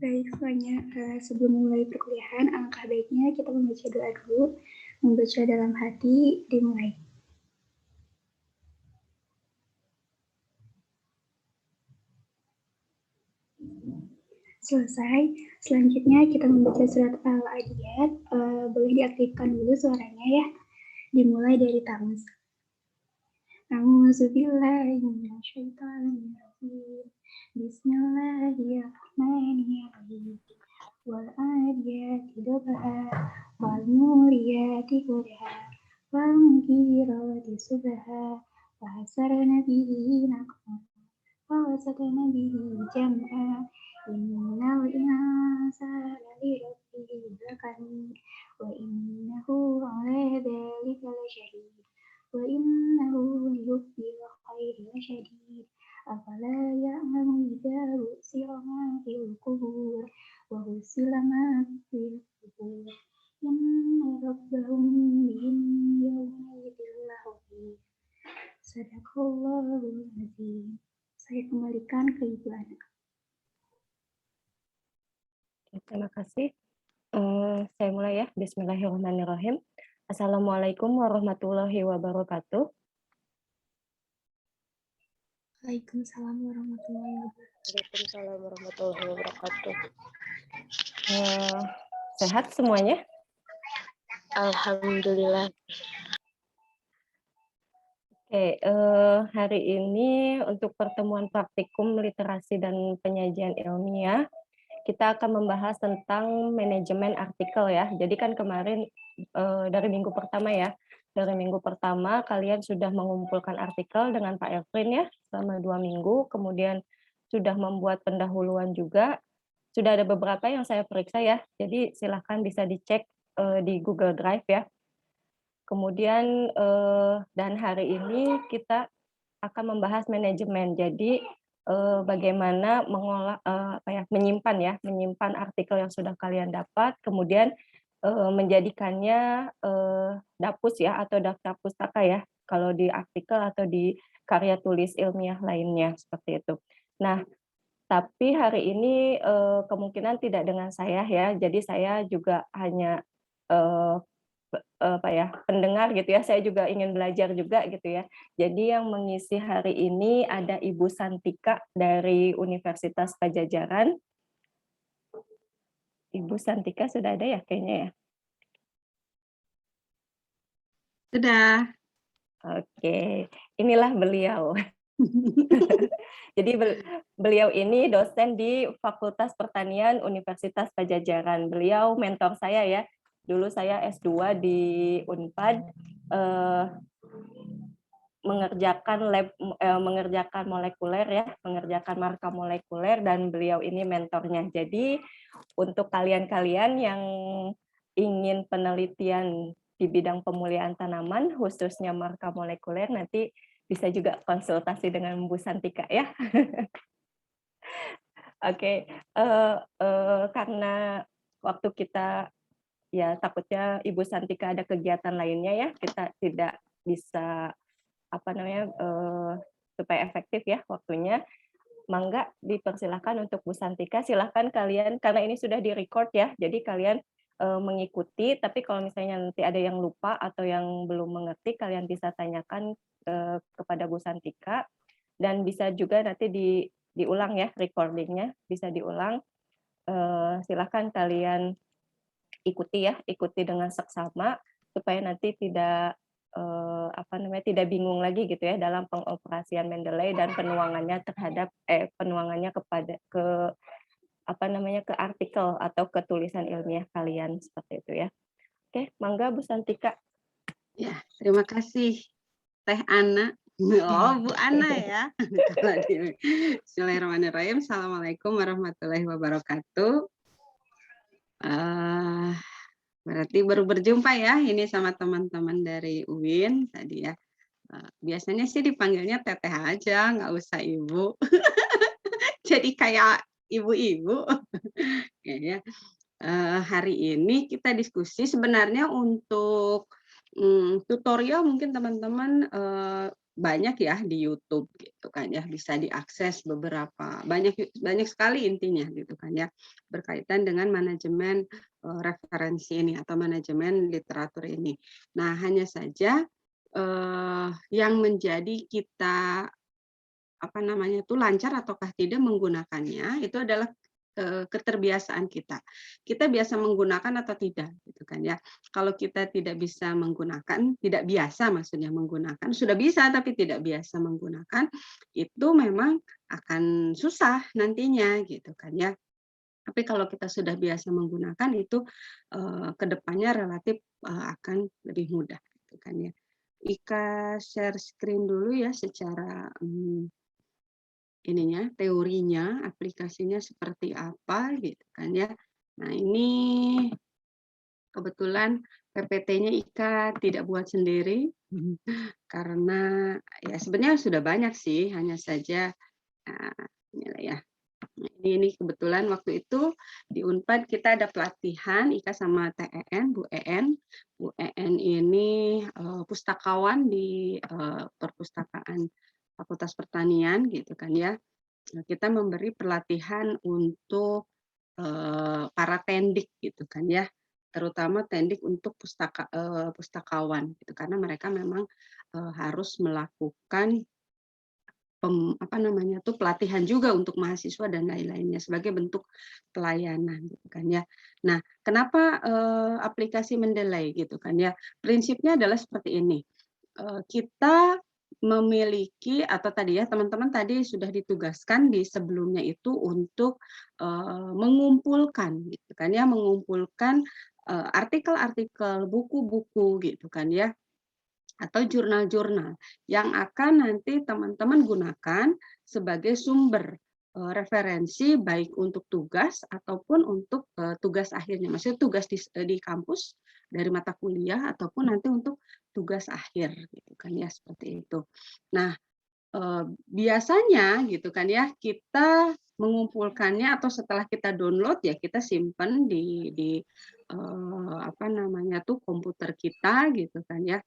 Baik, semuanya. Sebelum mulai perkuliahan, alangkah baiknya kita membaca doa dulu. Membaca dalam hati, dimulai. Selesai. Selanjutnya kita membaca surat Al-Adiyat. Boleh diaktifkan dulu suaranya ya. Dimulai dari Tamus. A'udzubillahiminasyaitonirrajim. Bismillahirrahmanirrahim. Wal-adiyati dabha, wal-muriyati qadha, wal-mughirati subha, fa'asarna bihi naq'a, fawasatna bihi jam'a, innal insana lirabbihi lakanut, wa innahu ala dzalika lasyahid, wa innahu lihubbil khairi lasyadid, afala ya'lamu idza bu'sira ma fil qubur وَحُصِّلَ مَا فِي الصُّدُورِ إِنَّ رَبَّهُم بِهِمْ يَوْمَئِذٍ لَخَبِيرٌ. Sadaqallahul Azim. Saya kembalikan ke Ibu Ana. Terima kasih. Saya mulai ya. Bismillahirrahmanirrahim. Assalamualaikum warahmatullahi wabarakatuh. Waalaikumsalam warahmatullahi wabarakatuh. Waalaikumsalam warahmatullahi wabarakatuh. Sehat semuanya? Alhamdulillah. Oke, hari ini untuk pertemuan praktikum literasi dan penyajian ilmiah, kita akan membahas tentang manajemen artikel ya. Jadi kan kemarin dari minggu pertama ya, dari minggu pertama kalian sudah mengumpulkan artikel dengan Pak Elvin ya selama 2 minggu, kemudian sudah membuat pendahuluan juga. Sudah ada beberapa yang saya periksa ya, jadi silahkan bisa dicek di Google Drive ya. Kemudian dan hari ini kita akan membahas manajemen. Jadi bagaimana mengolah menyimpan artikel yang sudah kalian dapat, kemudian menjadikannya dapus ya atau daftar pustaka ya kalau di artikel atau di karya tulis ilmiah lainnya seperti itu. Nah, tapi hari ini kemungkinan tidak dengan saya ya. Jadi saya juga hanya pendengar gitu ya, saya juga ingin belajar juga gitu ya. Jadi yang mengisi hari ini ada Ibu Santika dari Universitas Pajajaran. Ibu Santika sudah ada ya kayaknya ya? Sudah. Oke, inilah beliau. Jadi beliau ini dosen di Fakultas Pertanian Universitas Pajajaran. Beliau mentor saya ya. Dulu saya S2 di Unpad, mengerjakan molekuler ya, mengerjakan marka molekuler, dan beliau ini mentornya. Jadi untuk kalian-kalian yang ingin penelitian di bidang pemulihan tanaman, khususnya marka molekuler, nanti bisa juga konsultasi dengan Bu Santika ya. Oke, karena waktu kita ya takutnya Ibu Santika ada kegiatan lainnya ya, kita tidak bisa supaya efektif ya waktunya. Mangga dipersilahkan untuk Bu Santika, silahkan kalian karena ini sudah di-record ya, jadi kalian mengikuti, tapi kalau misalnya nanti ada yang lupa atau yang belum mengerti, kalian bisa tanyakan kepada Bu Santika, dan bisa juga nanti diulang ya recordingnya, bisa diulang. Silahkan kalian ikuti dengan seksama supaya nanti tidak tidak bingung lagi gitu ya dalam pengoperasian Mendeley dan penuangannya ke artikel atau ke tulisan ilmiah kalian seperti itu ya. Oke, mangga Bu Santika. Ya, terima kasih Teh Ana. Oh, Bu Ana ya. Bismillahirrahmanirrahim. Assalamualaikum warahmatullahi wabarakatuh. Berarti baru berjumpa ya ini sama teman-teman dari UIN tadi ya. Biasanya sih dipanggilnya Teteh aja, nggak usah Ibu. Jadi kayak ibu-ibu. Ya. Hari ini kita diskusi sebenarnya untuk tutorial mungkin teman-teman banyak ya di YouTube gitu kan ya, bisa diakses beberapa banyak sekali intinya gitu kan ya, berkaitan dengan manajemen referensi ini atau manajemen literatur ini. Nah, hanya saja yang menjadi kita apa namanya tuh lancar ataukah tidak menggunakannya itu adalah keterbiasaan kita. Kita biasa menggunakan atau tidak gitu kan ya. Kalau kita tidak bisa menggunakan, tidak biasa maksudnya menggunakan, sudah bisa tapi tidak biasa menggunakan, itu memang akan susah nantinya gitu kan ya. Tapi kalau kita sudah biasa menggunakan itu ke depannya relatif akan lebih mudah gitu kan ya. Ika share screen dulu ya secara ininya, teorinya, aplikasinya seperti apa gitu kan ya. Nah, ini kebetulan PPT-nya Ika tidak buat sendiri karena ya sebenarnya sudah banyak sih, hanya saja inilah ya. Nah, ini kebetulan waktu itu di Unpad kita ada pelatihan Ika sama TEN, Bu EN. Bu EN ini pustakawan di perpustakaan Fakultas Pertanian gitu kan ya. Nah, kita memberi pelatihan untuk para tendik gitu kan ya, terutama tendik untuk pustakawan gitu karena mereka memang harus melakukan apa namanya tuh pelatihan juga untuk mahasiswa dan lain-lainnya sebagai bentuk pelayanan gitu kan ya. Nah, kenapa aplikasi Mendeley gitu kan ya? Prinsipnya adalah seperti ini. Kita memiliki atau tadi ya teman-teman tadi sudah ditugaskan di sebelumnya itu untuk mengumpulkan gitu kan ya, mengumpulkan artikel-artikel, buku-buku gitu kan ya, atau jurnal-jurnal yang akan nanti teman-teman gunakan sebagai sumber referensi baik untuk tugas ataupun untuk tugas akhirnya. Maksudnya tugas di kampus dari mata kuliah ataupun nanti untuk tugas akhir gitu kan ya, seperti itu. Nah, biasanya gitu kan ya, kita mengumpulkannya atau setelah kita download ya kita simpan di apa namanya tuh komputer kita gitu kan ya.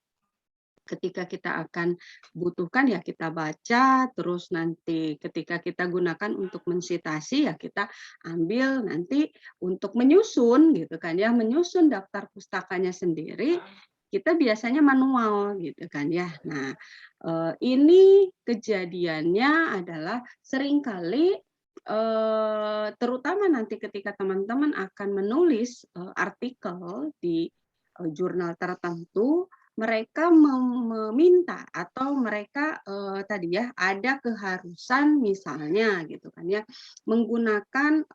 Ketika kita akan butuhkan ya kita baca, terus nanti ketika kita gunakan untuk mensitasi ya kita ambil nanti untuk menyusun gitu kan ya, menyusun daftar pustakanya sendiri, kita biasanya manual gitu kan ya. Nah, ini kejadiannya adalah seringkali terutama nanti ketika teman-teman akan menulis artikel di jurnal tertentu, mereka meminta atau mereka tadi ya ada keharusan misalnya gitu kan ya menggunakan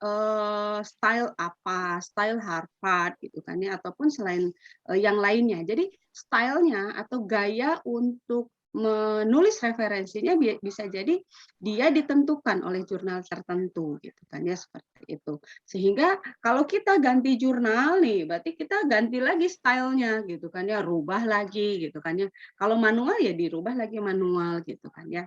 style apa, style Harvard gitu kan ya ataupun selain yang lainnya. Jadi stylenya atau gaya untuk menulis referensinya bisa jadi dia ditentukan oleh jurnal tertentu gitu kan ya seperti itu. Sehingga kalau kita ganti jurnal nih, berarti kita ganti lagi stylenya gitu kan ya, rubah lagi gitu kan ya. Kalau manual ya dirubah lagi manual gitu kan ya.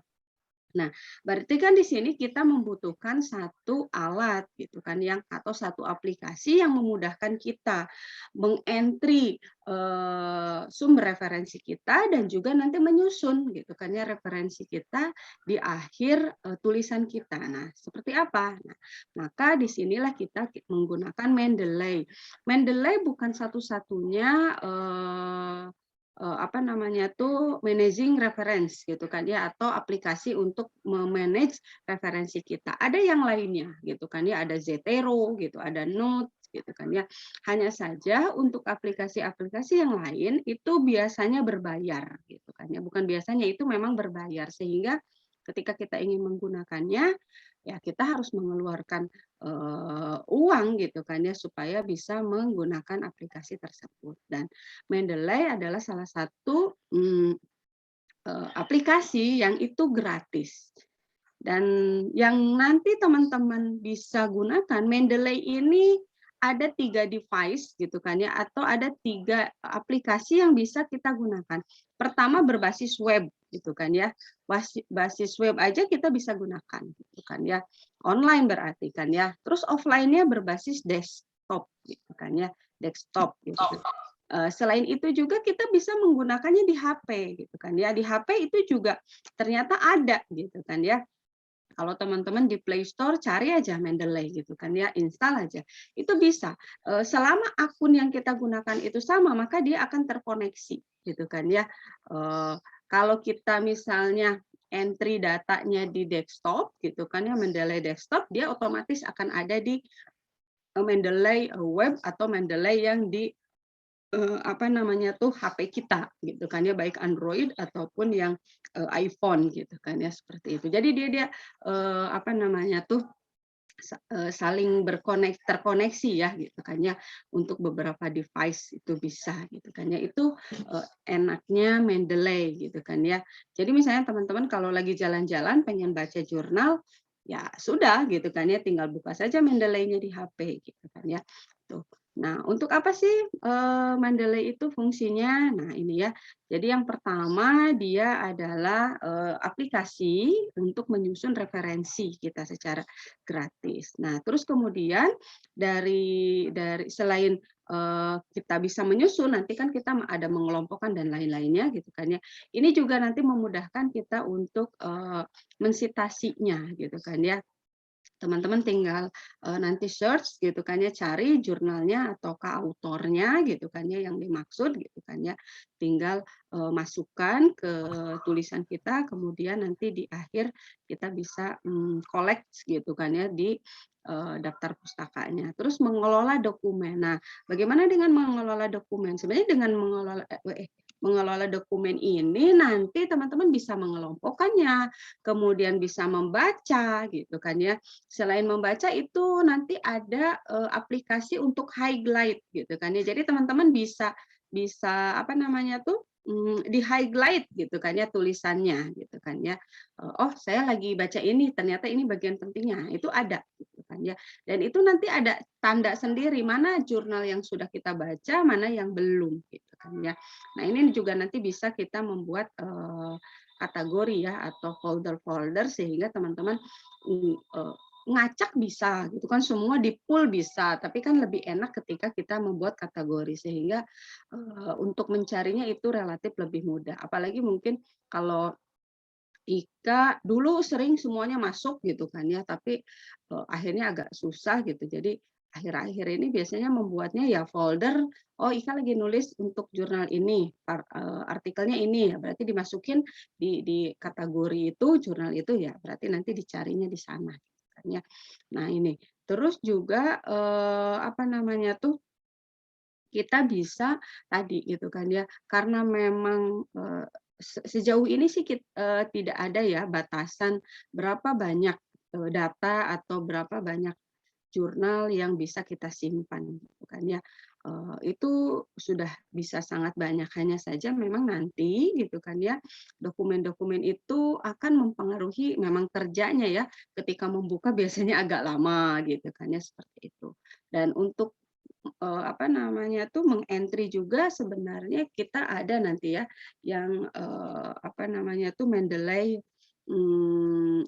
Nah, berarti kan di sini kita membutuhkan satu alat gitu kan yang atau satu aplikasi yang memudahkan kita mengentry sumber referensi kita dan juga nanti menyusun gitu kan ya referensi kita di akhir tulisan kita. Nah, seperti apa? Nah, maka disinilah kita menggunakan Mendeley. Mendeley bukan satu-satunya apa namanya tuh managing reference gitu kan ya atau aplikasi untuk memanage referensi kita. Ada yang lainnya gitu kan ya, ada Zotero gitu, ada Notes gitu kan ya. Hanya saja untuk aplikasi-aplikasi yang lain itu biasanya berbayar gitu kan ya. Bukan biasanya, itu memang berbayar sehingga ketika kita ingin menggunakannya ya kita harus mengeluarkan uang gitu kan ya supaya bisa menggunakan aplikasi tersebut. Dan Mendeley adalah salah satu aplikasi yang itu gratis. Dan yang nanti teman-teman bisa gunakan Mendeley ini ada 3 device gitu kan ya atau ada 3 aplikasi yang bisa kita gunakan. Pertama berbasis web gitu kan ya. Basis web aja kita bisa gunakan gitu kan ya. Online berarti kan ya. Terus offline-nya berbasis desktop gitu kan ya. Desktop gitu. Selain itu juga kita bisa menggunakannya di HP gitu kan ya. Di HP itu juga ternyata ada gitu kan ya. Kalau teman-teman di Play Store cari aja Mendeley gitu kan ya, install aja. Itu bisa. Selama akun yang kita gunakan itu sama, maka dia akan terkoneksi gitu kan ya. Kalau kita misalnya entry datanya di desktop gitu kan ya, Mendeley desktop, dia otomatis akan ada di Mendeley web atau Mendeley yang di apa namanya tuh HP kita gitu kan ya, baik Android ataupun yang iPhone gitu kan ya, seperti itu. Jadi dia apa namanya tuh saling terkoneksi ya gitu kan ya, untuk beberapa device itu bisa gitu kan ya. Itu enaknya Mendeley gitu kan ya. Jadi misalnya teman-teman kalau lagi jalan-jalan pengen baca jurnal, ya sudah gitu kan ya, tinggal buka saja Mendeley-nya di HP gitu kan ya. Tuh. Nah, untuk apa sih Mendeley itu fungsinya? Nah, ini ya. Jadi yang pertama dia adalah aplikasi untuk menyusun referensi kita secara gratis. Nah, terus kemudian dari selain kita bisa menyusun, nanti kan kita ada mengelompokkan dan lain-lainnya gitu kan ya. Ini juga nanti memudahkan kita untuk mensitasinya gitu kan ya. Teman-teman tinggal nanti search gitu kan ya, cari jurnalnya atau autornya gitu kan ya yang dimaksud gitu kan ya. Tinggal masukkan ke tulisan kita, kemudian nanti di akhir kita bisa collect gitu kan ya di daftar pustakanya. Terus mengelola dokumen. Nah, bagaimana dengan mengelola dokumen? Sebenarnya dengan mengelola dokumen ini nanti teman-teman bisa mengelompokkannya, kemudian bisa membaca gitu kan ya. Selain membaca itu nanti ada aplikasi untuk highlight gitu kan ya. Jadi teman-teman bisa apa namanya tuh di highlight gitu kan ya tulisannya gitu kan ya. Oh, saya lagi baca ini, ternyata ini bagian pentingnya. Itu ada gitu kan ya. Dan itu nanti ada tanda sendiri mana jurnal yang sudah kita baca, mana yang belum gitu kan ya. Nah, ini juga nanti bisa kita membuat kategori ya atau folder-folder sehingga teman-teman ngacak bisa gitu kan, semua di pool bisa, tapi kan lebih enak ketika kita membuat kategori sehingga untuk mencarinya itu relatif lebih mudah. Apalagi mungkin kalau Ika dulu sering semuanya masuk gitu kan ya, tapi akhirnya agak susah gitu. Jadi akhir-akhir ini biasanya membuatnya ya folder, oh Ika lagi nulis untuk jurnal ini, artikelnya ini ya, berarti dimasukin di kategori itu, jurnal itu ya, berarti nanti dicarinya di sana. Ya. Nah ini, terus juga apa namanya tuh kita bisa tadi gitu kan ya, karena memang sejauh ini sih tidak ada ya batasan berapa banyak data atau berapa banyak jurnal yang bisa kita simpan gitu kan ya. Itu sudah bisa sangat banyak, hanya saja memang nanti gitu kan ya, dokumen-dokumen itu akan mempengaruhi memang kerjanya ya, ketika membuka biasanya agak lama gitu kan ya, seperti itu. Dan untuk apa namanya tuh mengentry juga sebenarnya kita ada nanti ya yang apa namanya tuh Mendeley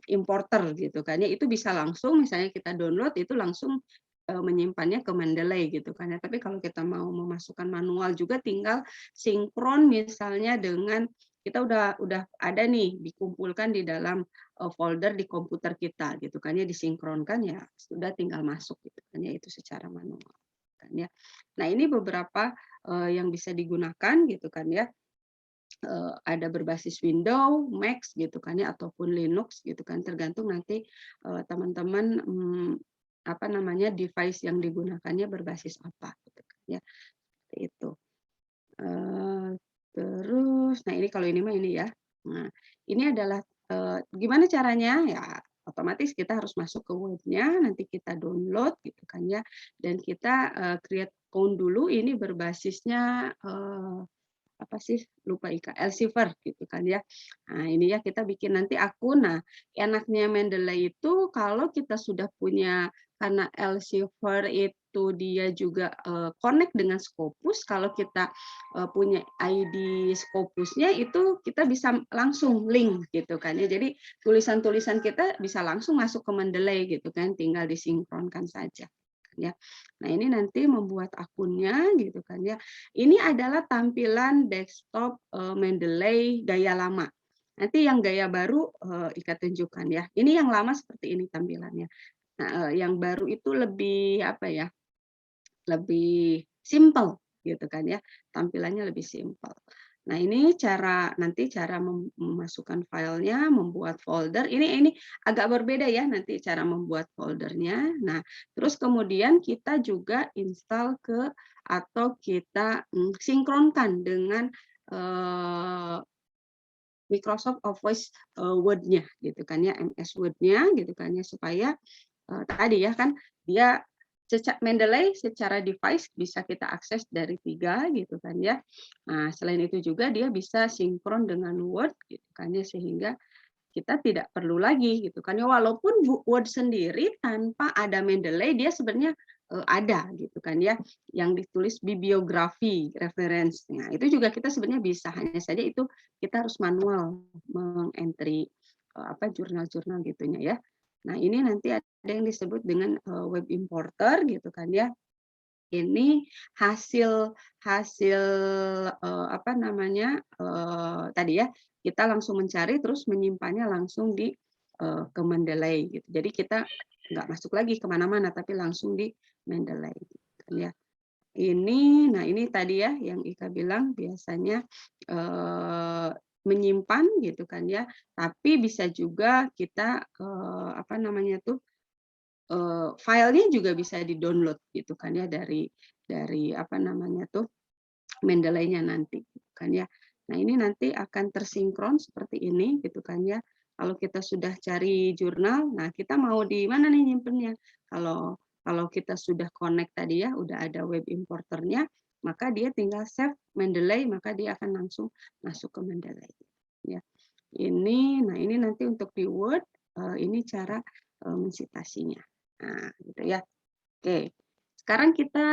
importer gitu kan ya, itu bisa langsung misalnya kita download itu langsung menyimpannya ke Mendeley gitu kan ya. Tapi kalau kita mau memasukkan manual juga tinggal sinkron misalnya dengan kita udah ada nih dikumpulkan di dalam folder di komputer kita gitu kan ya, disinkronkan ya sudah tinggal masuk gitu kan ya, itu secara manual kan ya. Nah, ini beberapa yang bisa digunakan gitu kan ya. Ada berbasis Windows, Mac gitu kan ya, ataupun Linux gitu kan, tergantung nanti teman-teman apa namanya device yang digunakannya berbasis apa gitu kan ya, seperti itu. Terus, nah ini kalau ini mah ini ya. Nah, ini adalah gimana caranya ya? Otomatis kita harus masuk ke webnya, nanti kita download gitu kan ya, dan kita create account dulu. Ini berbasisnya apa sih lupa Ika, Elsevier gitu kan ya. Nah ini ya kita bikin nanti akun. Nah enaknya Mendeley itu kalau kita sudah punya, karena Elsevier itu dia juga connect dengan Scopus. Kalau kita punya ID Scopusnya itu kita bisa langsung link gitu kan ya. Jadi tulisan-tulisan kita bisa langsung masuk ke Mendeley gitu kan, tinggal disinkronkan saja kan ya. Nah, ini nanti membuat akunnya gitu kan ya. Ini adalah tampilan desktop Mendeley gaya lama. Nanti yang gaya baru Ika tunjukkan ya. Ini yang lama seperti ini tampilannya. Nah, yang baru itu lebih apa ya? Lebih simple gitu kan ya. Tampilannya lebih simple. Nah, ini nanti cara memasukkan filenya, membuat folder. Ini agak berbeda ya nanti cara membuat foldernya. Nah, terus kemudian kita juga install atau kita sinkronkan dengan Microsoft Office Word-nya gitu kan ya, MS Word-nya gitu kan ya, supaya tadi ya kan dia Mendeley secara device bisa kita akses dari 3 gitu kan ya. Nah, selain itu juga dia bisa sinkron dengan Word gitu kan ya, sehingga kita tidak perlu lagi gitu kan ya, walaupun Word sendiri tanpa ada Mendeley dia sebenarnya ada gitu kan ya, yang ditulis bibliografi reference. Nah, itu juga kita sebenarnya bisa, hanya saja itu kita harus manual mengentry jurnal-jurnal gitunya ya. Nah, ini nanti ada yang disebut dengan web importer gitu kan ya. Ini hasil apa namanya tadi ya, kita langsung mencari terus menyimpannya langsung di ke Mendeley gitu. Jadi kita nggak masuk lagi kemana-mana tapi langsung di Mendeley gitu kan ya. Nah ini tadi ya yang Ika bilang biasanya menyimpan gitu kan ya, tapi bisa juga kita apa namanya tuh filenya juga bisa di-download gitu kan ya dari apa namanya tuh Mendeley-nya nanti gitu kan ya. Nah, ini nanti akan tersinkron seperti ini gitu kan ya. Kalau kita sudah cari jurnal, nah kita mau di mana nih nyimpennya? Kalau kita sudah connect tadi ya, udah ada web importernya, maka dia tinggal save Mendeley, maka dia akan langsung masuk ke Mendeley ya. Nah ini nanti untuk di Word, ini cara mensitasinya. Nah, gitu ya. Oke. Sekarang kita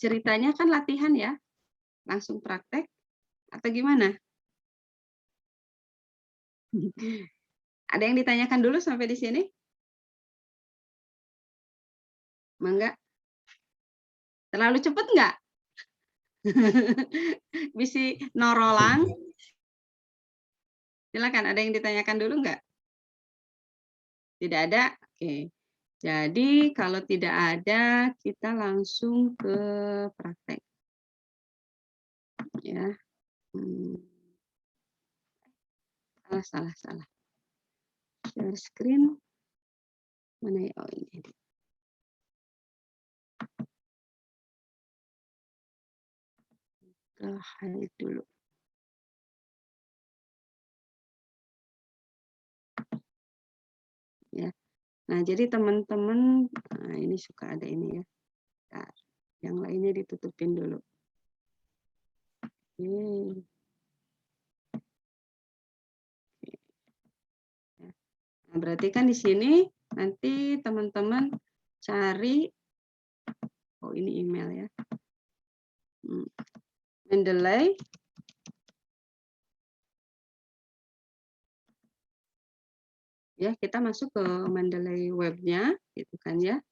ceritanya kan latihan ya. Langsung praktek atau gimana? Ada yang ditanyakan dulu sampai di sini? Mangga. Terlalu cepat nggak? Bisa norolang? Silakan, ada yang ditanyakan dulu nggak? Tidak ada? Oke. Jadi kalau tidak ada, kita langsung ke praktek. Ya. Salah. Share screen. Mana ya? Oh, ini. Hide dulu. Ya. Nah, jadi teman-teman, nah ini suka ada ini ya. Nah, yang lainnya ditutupin dulu. Nah, berarti kan di sini nanti teman-teman cari, oh ini email ya. Mendeley. Ya, kita masuk ke Mendeley webnya, gitu kan ya.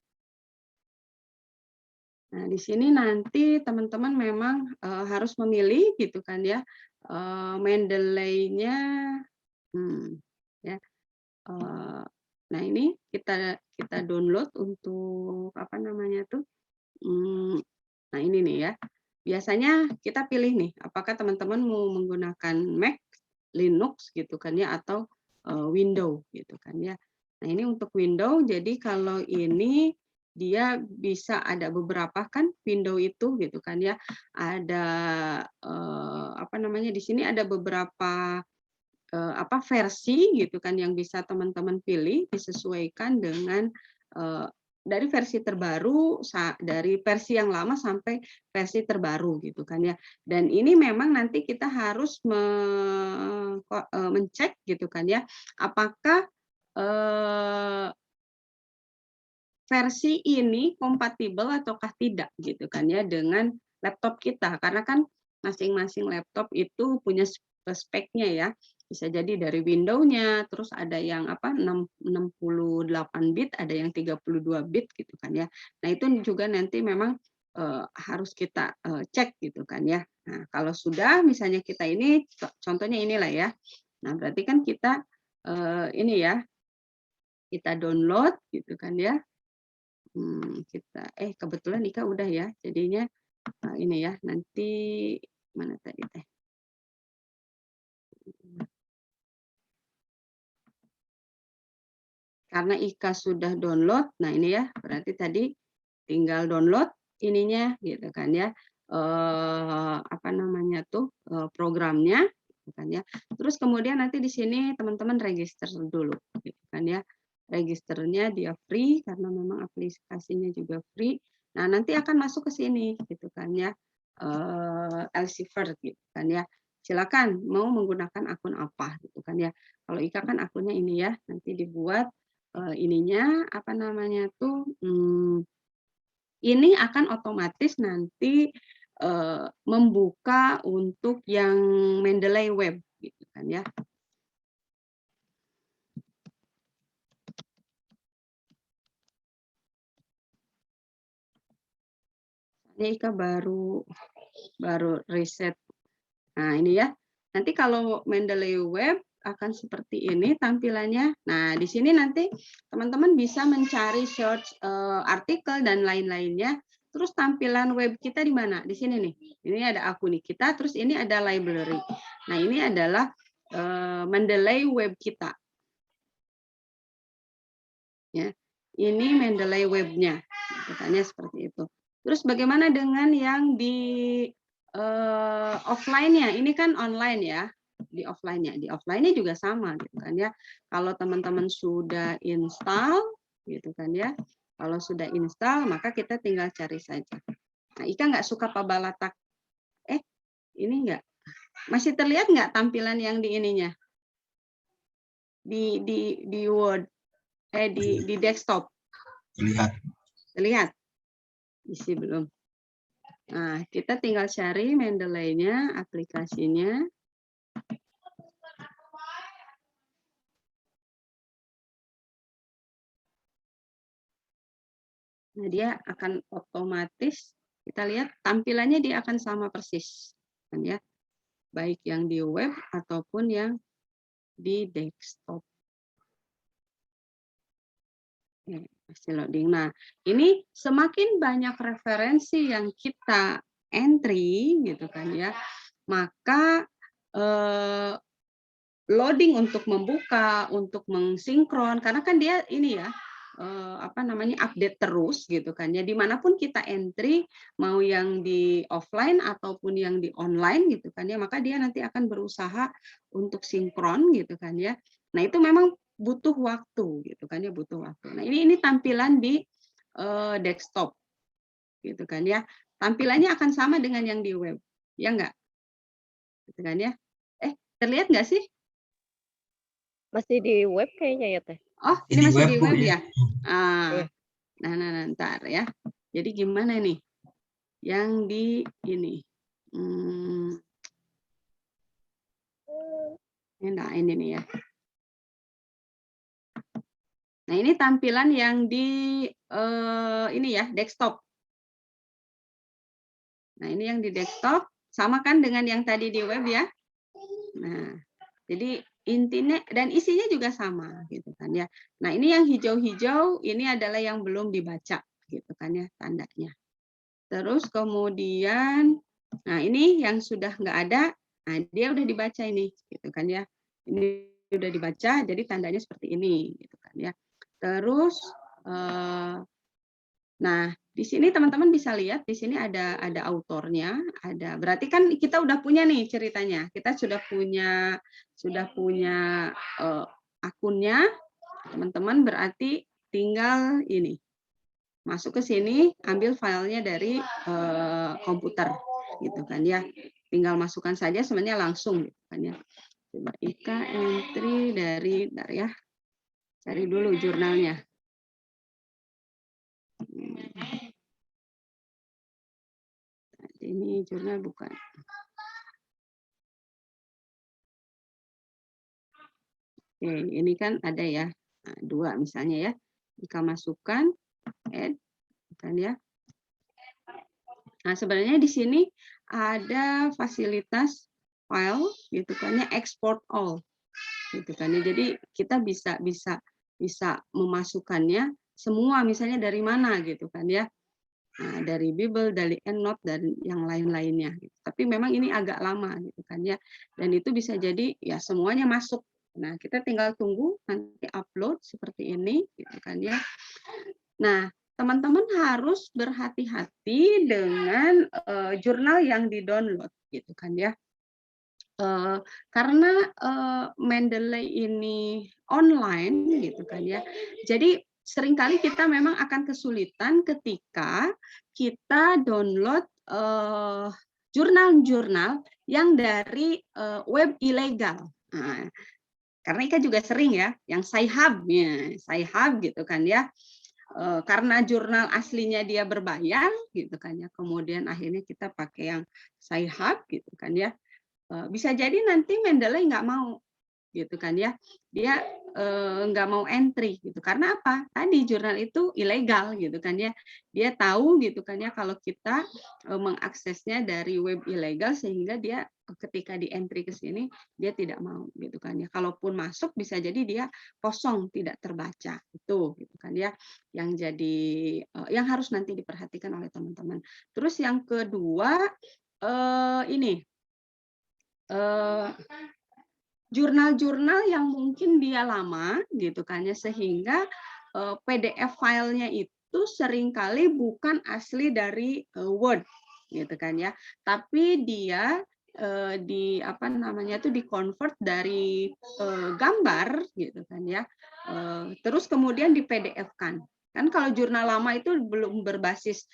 Nah, di sini nanti teman-teman memang harus memilih, gitu kan ya, Mendeley-nya, ya. Nah, ini kita download untuk apa namanya tuh? Nah, ini nih ya. Biasanya kita pilih nih, apakah teman-teman mau menggunakan Mac, Linux, gitu kan ya, atau Windows gitu kan ya. Nah, ini untuk Windows, jadi kalau ini dia bisa ada beberapa kan Windows itu gitu kan ya. Ada apa namanya di sini ada beberapa versi gitu kan yang bisa teman-teman pilih disesuaikan dengan dari versi terbaru dari versi yang lama sampai versi terbaru gitu kan ya. Dan ini memang nanti kita harus mencek gitu kan ya, apakah versi ini kompatibel ataukah tidak gitu kan ya dengan laptop kita, karena kan masing-masing laptop itu punya speknya ya. Bisa jadi dari window-nya, terus ada yang apa 68 bit, ada yang 32 bit gitu kan ya. Nah, itu juga nanti memang harus kita cek gitu kan ya. Nah, kalau sudah misalnya kita ini contohnya inilah ya. Nah, berarti kan kita ini ya, kita download gitu kan ya. Kita kebetulan Ika udah ya. Jadinya ini ya, nanti mana tadi teh? Karena Ika sudah download, nah ini ya, berarti tadi tinggal download ininya gitu kan ya. Apa namanya tuh programnya gitu kan ya. Terus kemudian nanti di sini teman-teman register dulu gitu kan ya. Registernya dia free karena memang aplikasinya juga free. Nah, nanti akan masuk ke sini gitu kan ya. Elsevier gitu kan ya. Silakan mau menggunakan akun apa gitu kan ya. Kalau Ika kan akunnya ini ya, nanti dibuat ininya apa namanya tuh ini akan otomatis nanti membuka untuk yang Mendeley Web gitu kan ya. Ini Ika baru riset. Nah, ini ya. Nanti kalau Mendeley Web akan seperti ini tampilannya. Nah, di sini nanti teman-teman bisa mencari search artikel dan lain-lainnya. Terus tampilan web kita di mana? Di sini nih. Ini ada akun kita, terus ini ada library. Nah, ini adalah Mendeley Web kita. Ya. Ini Mendeley Webnya. Katanya seperti itu. Terus bagaimana dengan yang di offline-nya? Ini kan online ya. Di offline-nya juga sama gitu kan ya. Kalau teman-teman sudah install gitu kan ya. Kalau sudah install maka kita tinggal cari saja. Nah, Ika nggak suka pabalatak. Ini nggak. Masih terlihat nggak tampilan yang di ininya? Di Word di desktop. Terlihat. Isi belum. Nah, kita tinggal cari Mendeley-nya, aplikasinya. Nah, dia akan otomatis kita lihat tampilannya dia akan sama persis, kan ya. Baik yang di web ataupun yang di desktop. Masih loading. Nah, ini semakin banyak referensi yang kita entry gitu kan ya, maka loading untuk membuka, untuk mensinkron, karena kan dia ini ya apa namanya update terus gitu kan ya, dimanapun kita entry mau yang di offline ataupun yang di online gitu kan ya, maka dia nanti akan berusaha untuk sinkron gitu kan ya. Nah, itu memang butuh waktu gitu kan ya, butuh waktu. Nah, ini tampilan di desktop gitu kan ya, tampilannya akan sama dengan yang di web ya enggak gitu kan ya. Terlihat nggak sih? Masih di web kayaknya ya, Teh. Oh, ini masih di web ya? Iya. Nah, ntar ya. Jadi gimana nih? Yang di ini. Nah, ini nih ya. Nah, ini tampilan yang di ini ya, desktop. Nah, ini yang di desktop. Sama kan dengan yang tadi di web ya? Nah, jadi intinya dan isinya juga sama gitu kan ya. Nah, ini yang hijau-hijau ini adalah yang belum dibaca gitu kan ya tandanya. Terus kemudian nah ini yang sudah nggak ada, nah dia udah dibaca ini gitu kan ya. Ini udah dibaca jadi tandanya seperti ini gitu kan ya. Terus nah, di sini teman-teman bisa lihat di sini ada autornya, ada. Berarti kan kita udah punya nih ceritanya. Kita sudah punya akunnya. Teman-teman berarti tinggal ini. Masuk ke sini, ambil filenya dari komputer gitu kan ya. Tinggal masukkan saja sebenarnya langsung gitu kan ya. Coba Ika entry dari ya. Cari dulu jurnalnya. Ini jurnal bukan. Oke, ini kan ada ya, nah, 2 misalnya ya. Jika masukkan, add, kan ya. Nah, sebenarnya di sini ada fasilitas file, gitu kan ya, export all, gitu kan ya. Jadi kita bisa memasukkannya semua, misalnya dari mana, gitu kan ya. Nah, dari Bible, dari EndNote, dan yang lain-lainnya. Gitu. Tapi memang ini agak lama, gitu kan ya. Dan itu bisa jadi ya semuanya masuk. Nah, kita tinggal tunggu nanti upload seperti ini, gitu kan ya. Nah, teman-teman harus berhati-hati dengan jurnal yang di-download, gitu kan ya. Karena Mendeley ini online, gitu kan ya. Jadi seringkali kita memang akan kesulitan ketika kita download jurnal-jurnal yang dari web ilegal. Nah, karena Ika juga sering ya, yang Sci-Hub, ya, Sci-Hub gitu kan ya. Karena jurnal aslinya dia berbayar gitu kan ya. Kemudian akhirnya kita pakai yang Sci-Hub gitu kan ya. Bisa jadi nanti Mendeley nggak mau gitu kan ya, dia nggak mau entry gitu, karena apa, tadi jurnal itu ilegal gitu kan ya, dia tahu gitu kan ya kalau kita mengaksesnya dari web ilegal, sehingga dia ketika di entry ke sini dia tidak mau gitu kan ya, kalaupun masuk bisa jadi dia kosong, tidak terbaca, itu gitu kan ya, yang jadi yang harus nanti diperhatikan oleh teman-teman. Terus yang kedua ini jurnal-jurnal yang mungkin dia lama gitu kan ya, sehingga PDF filenya itu seringkali bukan asli dari Word gitu kan ya, tapi dia di apa namanya itu di-convert dari gambar gitu kan ya, terus kemudian di PDF-kan. Kan kalau jurnal lama itu belum berbasis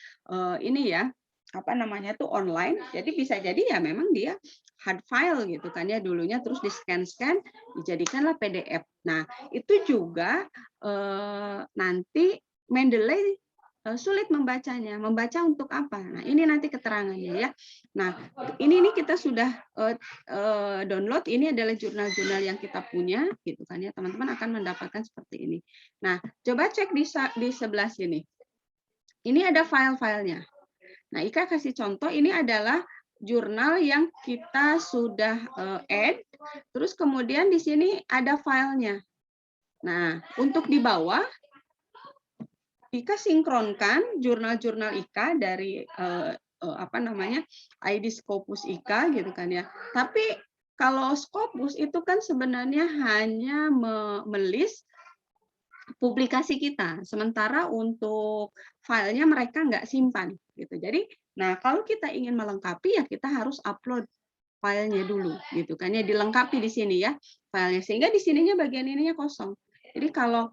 ini ya, apa namanya tuh online, jadi bisa jadi ya memang dia hard file gitu kan ya dulunya, terus di scan dijadikanlah PDF. Nah, itu juga nanti Mendeley sulit membacanya. Membaca untuk apa? Nah, ini nanti keterangannya ya. Nah, ini kita sudah download, ini adalah jurnal-jurnal yang kita punya gitu kan ya. Teman-teman akan mendapatkan seperti ini. Nah, coba cek di sebelah sini. Ini ada file-filenya. Nah, Ika kasih contoh, ini adalah jurnal yang kita sudah add, terus kemudian di sini ada filenya. Nah, untuk di bawah, Ika sinkronkan jurnal-jurnal Ika dari apa namanya ID Scopus Ika gitu kan ya. Tapi kalau Scopus itu kan sebenarnya hanya melist publikasi kita, sementara untuk filenya mereka nggak simpan gitu. Jadi, nah kalau kita ingin melengkapi ya kita harus upload filenya dulu gitu kan ya, dilengkapi di sini ya filenya, sehingga di sininya bagian ininya kosong. Jadi kalau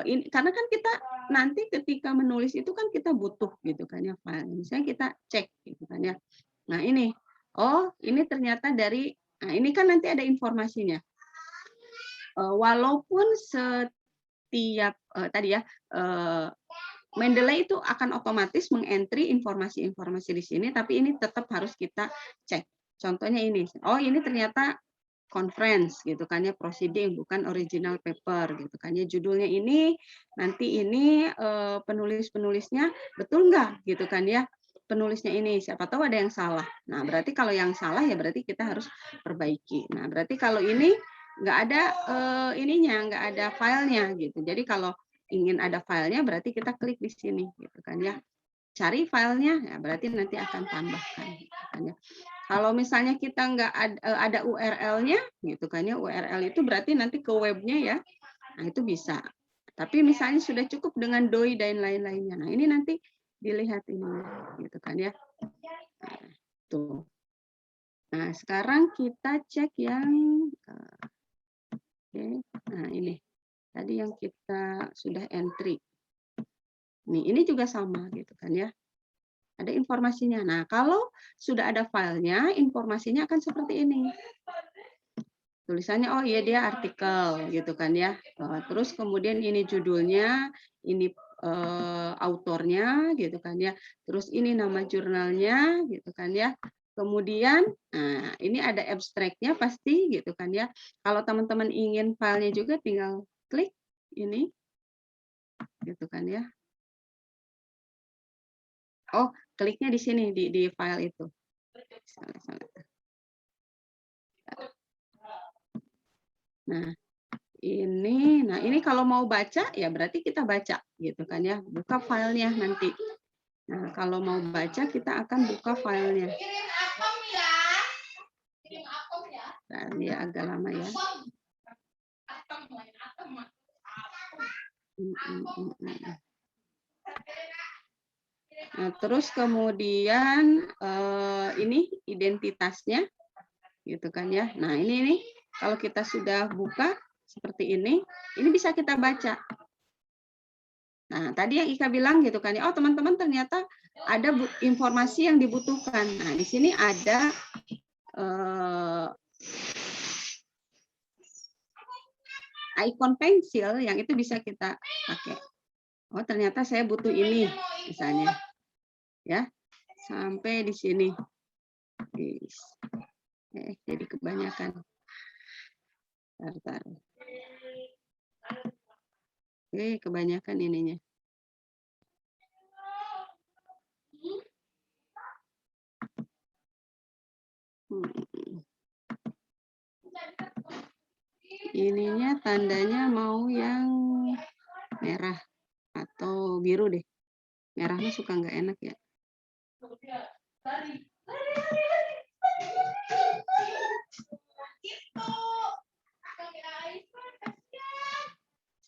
ini karena kan kita nanti ketika menulis itu kan kita butuh gitu kan ya file. Misalnya kita cek gitu kan ya. Nah ini, oh ini ternyata dari, nah ini kan nanti ada informasinya. Walaupun tiap tadi ya Mendeley itu akan otomatis mengentry informasi-informasi di sini, tapi ini tetap harus kita cek. Contohnya ini, oh ini ternyata conference gitu kan ya, proceeding bukan original paper gitu kan ya, judulnya ini, nanti ini penulis-penulisnya betul nggak gitu kan ya, penulisnya ini, siapa tahu ada yang salah. Nah berarti kalau yang salah ya berarti kita harus perbaiki. Nah berarti kalau ini nggak ada ininya, nggak ada filenya gitu. Jadi kalau ingin ada filenya berarti kita klik di sini gitu kan ya. Cari filenya ya berarti nanti akan tambahkan gitu kan ya. Kalau misalnya kita nggak ada URL-nya gitu kan ya, URL itu berarti nanti ke webnya ya. Nah, itu bisa. Tapi misalnya sudah cukup dengan doi dan lain-lainnya. Nah, ini nanti dilihat ini gitu kan ya. Nah, tuh. Nah, sekarang kita cek yang oke. Nah, ini tadi yang kita sudah entry. Nih, ini juga sama gitu kan ya. Ada informasinya. Nah, kalau sudah ada filenya, informasinya akan seperti ini. Tulisannya, oh iya dia artikel gitu kan ya. Terus kemudian ini judulnya, ini autornya gitu kan ya. Terus ini nama jurnalnya gitu kan ya. Kemudian, nah, ini ada abstraknya pasti gitu kan ya. Kalau teman-teman ingin filenya juga tinggal klik ini, gitu kan ya. Oh, kliknya di sini di file itu. Salah. Nah, ini kalau mau baca ya berarti kita baca gitu kan ya. Buka filenya nanti. Nah, kalau mau baca kita akan buka filenya. Nah, ini agak lama ya. Nah, terus kemudian ini identitasnya gitu kan ya. Nah, ini nih kalau kita sudah buka seperti ini bisa kita baca. Nah, tadi yang Ika bilang gitu kan ya, oh teman-teman ternyata ada informasi yang dibutuhkan. Nah, di sini ada icon pensil yang itu bisa kita pakai. Oh, ternyata saya butuh ini misalnya. Ya. Sampai di sini. Jadi kebanyakan. Bentar. Oke, kebanyakan ininya. Ininya tandanya mau yang merah atau biru deh. Merahnya suka nggak enak ya.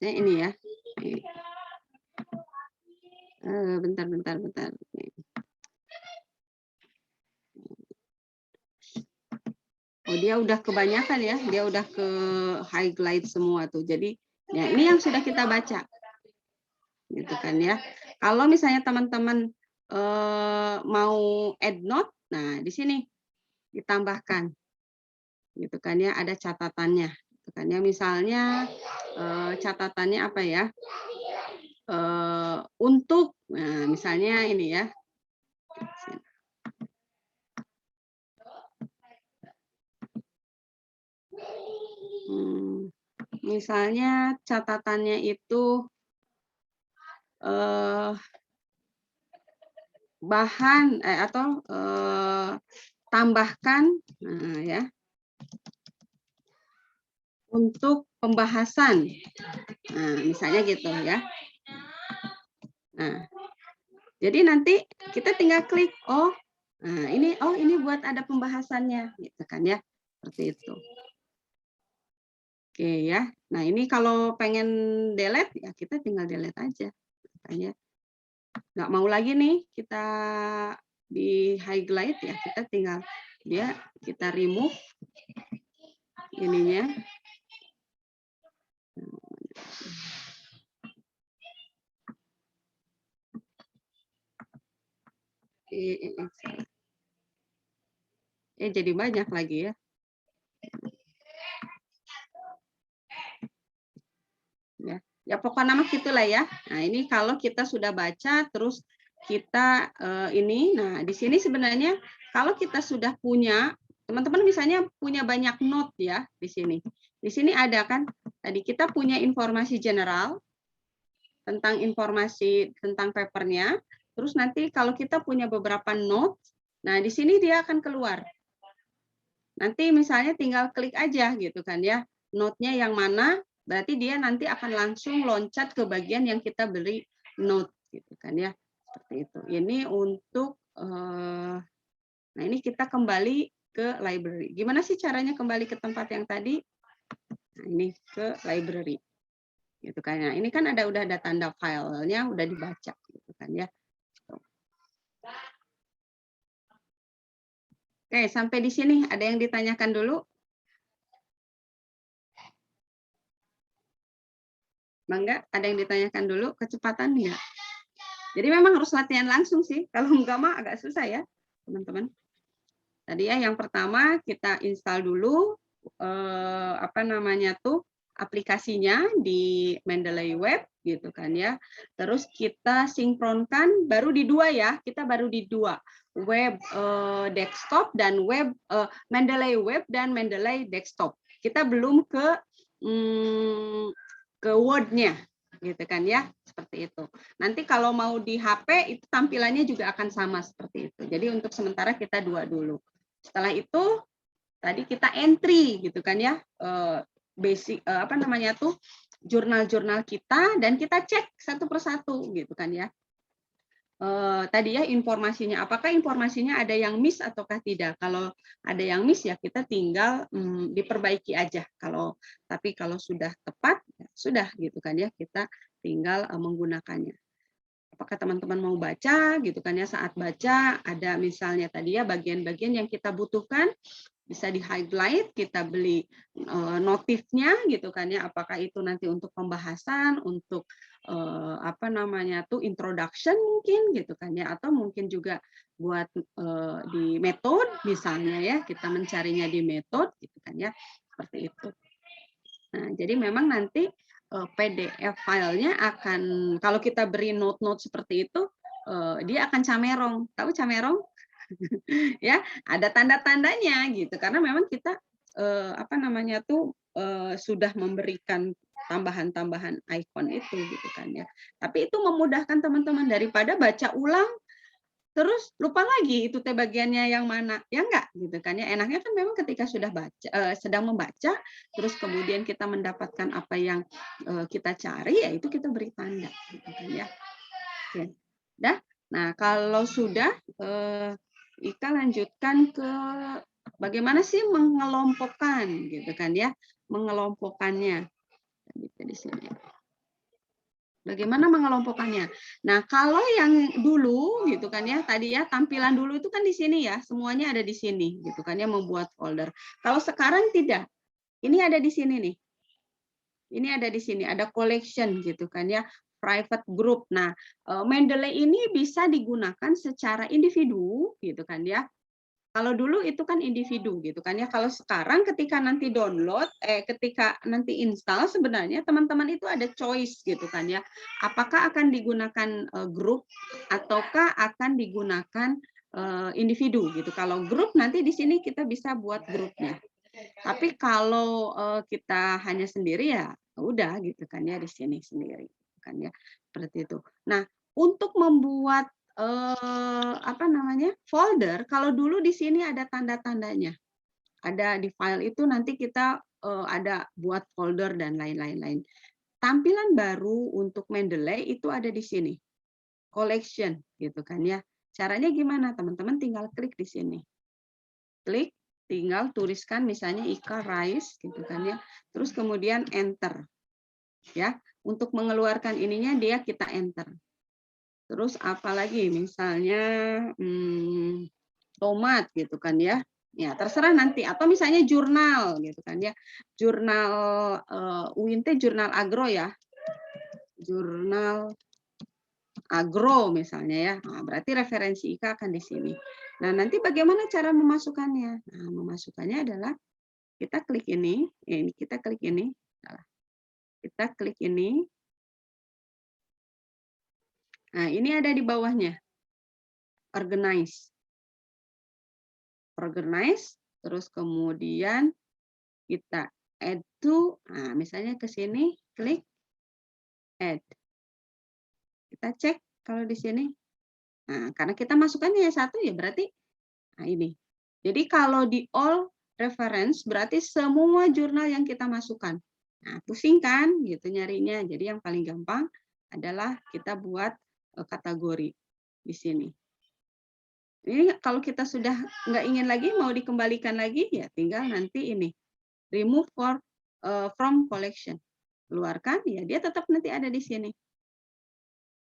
Saya ini ya. Bentar. Oh, dia udah kebanyakan ya. Dia udah ke highlight semua tuh. Jadi, ya ini yang sudah kita baca. Gitu kan ya. Kalau misalnya teman-teman mau add note, nah di sini ditambahkan. Gitu kan ya, ada catatannya. Gitu kan ya. Misalnya catatannya apa ya? Untuk, nah misalnya ini ya. Misalnya catatannya itu bahan atau tambahkan ya untuk pembahasan. Nah, misalnya gitu ya. Nah, jadi nanti kita tinggal klik ini buat ada pembahasannya gitu kan ya. Seperti itu. Oke ya. Nah, ini kalau pengen delete ya kita tinggal delete aja. Katanya nggak mau lagi nih kita di highlight ya, kita tinggal kita remove ininya. Jadi banyak lagi ya. Ya pokoknya nama gitulah ya. Nah, ini kalau kita sudah baca terus kita nah di sini sebenarnya kalau kita sudah punya, teman-teman misalnya punya banyak note ya di sini. Di sini ada kan tadi kita punya informasi general tentang informasi tentang papernya. Terus nanti kalau kita punya beberapa note, nah di sini dia akan keluar. Nanti misalnya tinggal klik aja gitu kan ya, note-nya yang mana, berarti dia nanti akan langsung loncat ke bagian yang kita beri note gitu kan ya. Seperti itu. Ini untuk nah ini kita kembali ke library. Gimana sih caranya kembali ke tempat yang tadi? Nah, ini ke library. Gitu kan. Nah, ini kan udah ada tanda filenya, udah dibaca gitu kan ya. Oke, sampai di sini ada yang ditanyakan dulu? Bangga, ada yang ditanyakan dulu? Kecepatan enggak? Jadi memang harus latihan langsung sih. Kalau enggak mah agak susah ya, teman-teman. Tadi ya yang pertama kita install dulu aplikasinya di Mendeley Web gitu kan ya. Terus kita sinkronkan baru di 2 ya. Kita baru di 2. Web desktop dan web Mendeley Web dan Mendeley desktop. Kita belum ke Word-nya gitu kan ya, seperti itu. Nanti kalau mau di HP itu tampilannya juga akan sama seperti itu. Jadi untuk sementara kita 2 dulu. Setelah itu tadi kita entry gitu kan ya, basic apa namanya tuh jurnal-jurnal kita, dan kita cek satu persatu gitu kan ya. Tadi ya informasinya, apakah informasinya ada yang miss ataukah tidak. Kalau ada yang miss ya kita tinggal diperbaiki aja. Tapi kalau sudah tepat ya sudah gitu kan ya, kita tinggal menggunakannya. Apakah teman-teman mau baca gitu kan ya, saat baca ada misalnya tadi ya bagian-bagian yang kita butuhkan bisa di highlight, kita beli notifnya gitu kan ya, apakah itu nanti untuk pembahasan, untuk apa namanya tuh introduction mungkin gitu kan ya, atau mungkin juga buat di metode misalnya ya, kita mencarinya di metode gitu kan ya, seperti itu. Nah, jadi memang nanti PDF filenya akan, kalau kita beri note-note seperti itu, dia akan camerong. Tahu camerong? Ya, ada tanda-tandanya gitu, karena memang kita apa namanya tuh sudah memberikan tambahan-tambahan icon itu gitu kan ya. Tapi itu memudahkan teman-teman daripada baca ulang terus lupa lagi itu teh bagiannya yang mana, ya enggak gitu kan ya. Enaknya kan memang ketika sudah sedang membaca terus kemudian kita mendapatkan apa yang kita cari, ya itu kita beri tanda gitu kan ya. Oke. Dah. Nah, kalau sudah Ika lanjutkan ke bagaimana sih mengelompokkan gitu kan ya, mengelompokkannya. Di sini. Bagaimana mengelompokkannya? Nah, kalau yang dulu gitu kan ya, tadi ya tampilan dulu itu kan di sini ya, semuanya ada di sini gitu kan ya, membuat folder. Kalau sekarang tidak. Ini ada di sini nih. Ini ada di sini, ada collection gitu kan ya, private group. Nah, Mendeley ini bisa digunakan secara individu gitu kan ya. Kalau dulu itu kan individu gitu kan ya. Kalau sekarang ketika nanti download, ketika nanti install, sebenarnya teman-teman itu ada choice gitu kan ya. Apakah akan digunakan grup ataukah akan digunakan individu gitu. Kalau grup nanti di sini kita bisa buat grupnya. Tapi kalau kita hanya sendiri ya udah gitu kan ya, di sini sendiri kan ya, seperti itu. Nah, untuk membuat apa namanya folder, kalau dulu di sini ada tanda-tandanya, ada di file itu nanti kita ada buat folder dan lain-lain. Tampilan baru untuk Mendeley itu ada di sini, collection gitu kan ya. Caranya gimana teman-teman? Tinggal klik di sini, klik, tinggal tuliskan misalnya Ika Rice gitu kan ya, terus kemudian enter ya. Untuk mengeluarkan ininya dia kita enter. Terus apalagi misalnya tomat gitu kan ya. Ya, terserah nanti, atau misalnya jurnal gitu kan ya. Jurnal UIN jurnal agro ya. Jurnal agro misalnya ya. Nah, berarti referensi Ika akan di sini. Nah, nanti bagaimana cara memasukkannya? Nah, memasukkannya adalah kita klik ini, kita klik ini. Kita klik ini. Nah, ini ada di bawahnya. Organize. Organize, terus kemudian kita add to, nah misalnya ke sini, klik add. Kita cek kalau di sini. Nah, karena kita masukkannya satu ya berarti nah ini. Jadi kalau di all reference berarti semua jurnal yang kita masukkan. Nah, pusing kan gitu nyarinya. Jadi yang paling gampang adalah kita buat kategori di sini. Ini kalau kita sudah nggak ingin lagi, mau dikembalikan lagi, ya tinggal nanti ini. Remove from collection. Keluarkan, ya dia tetap nanti ada di sini.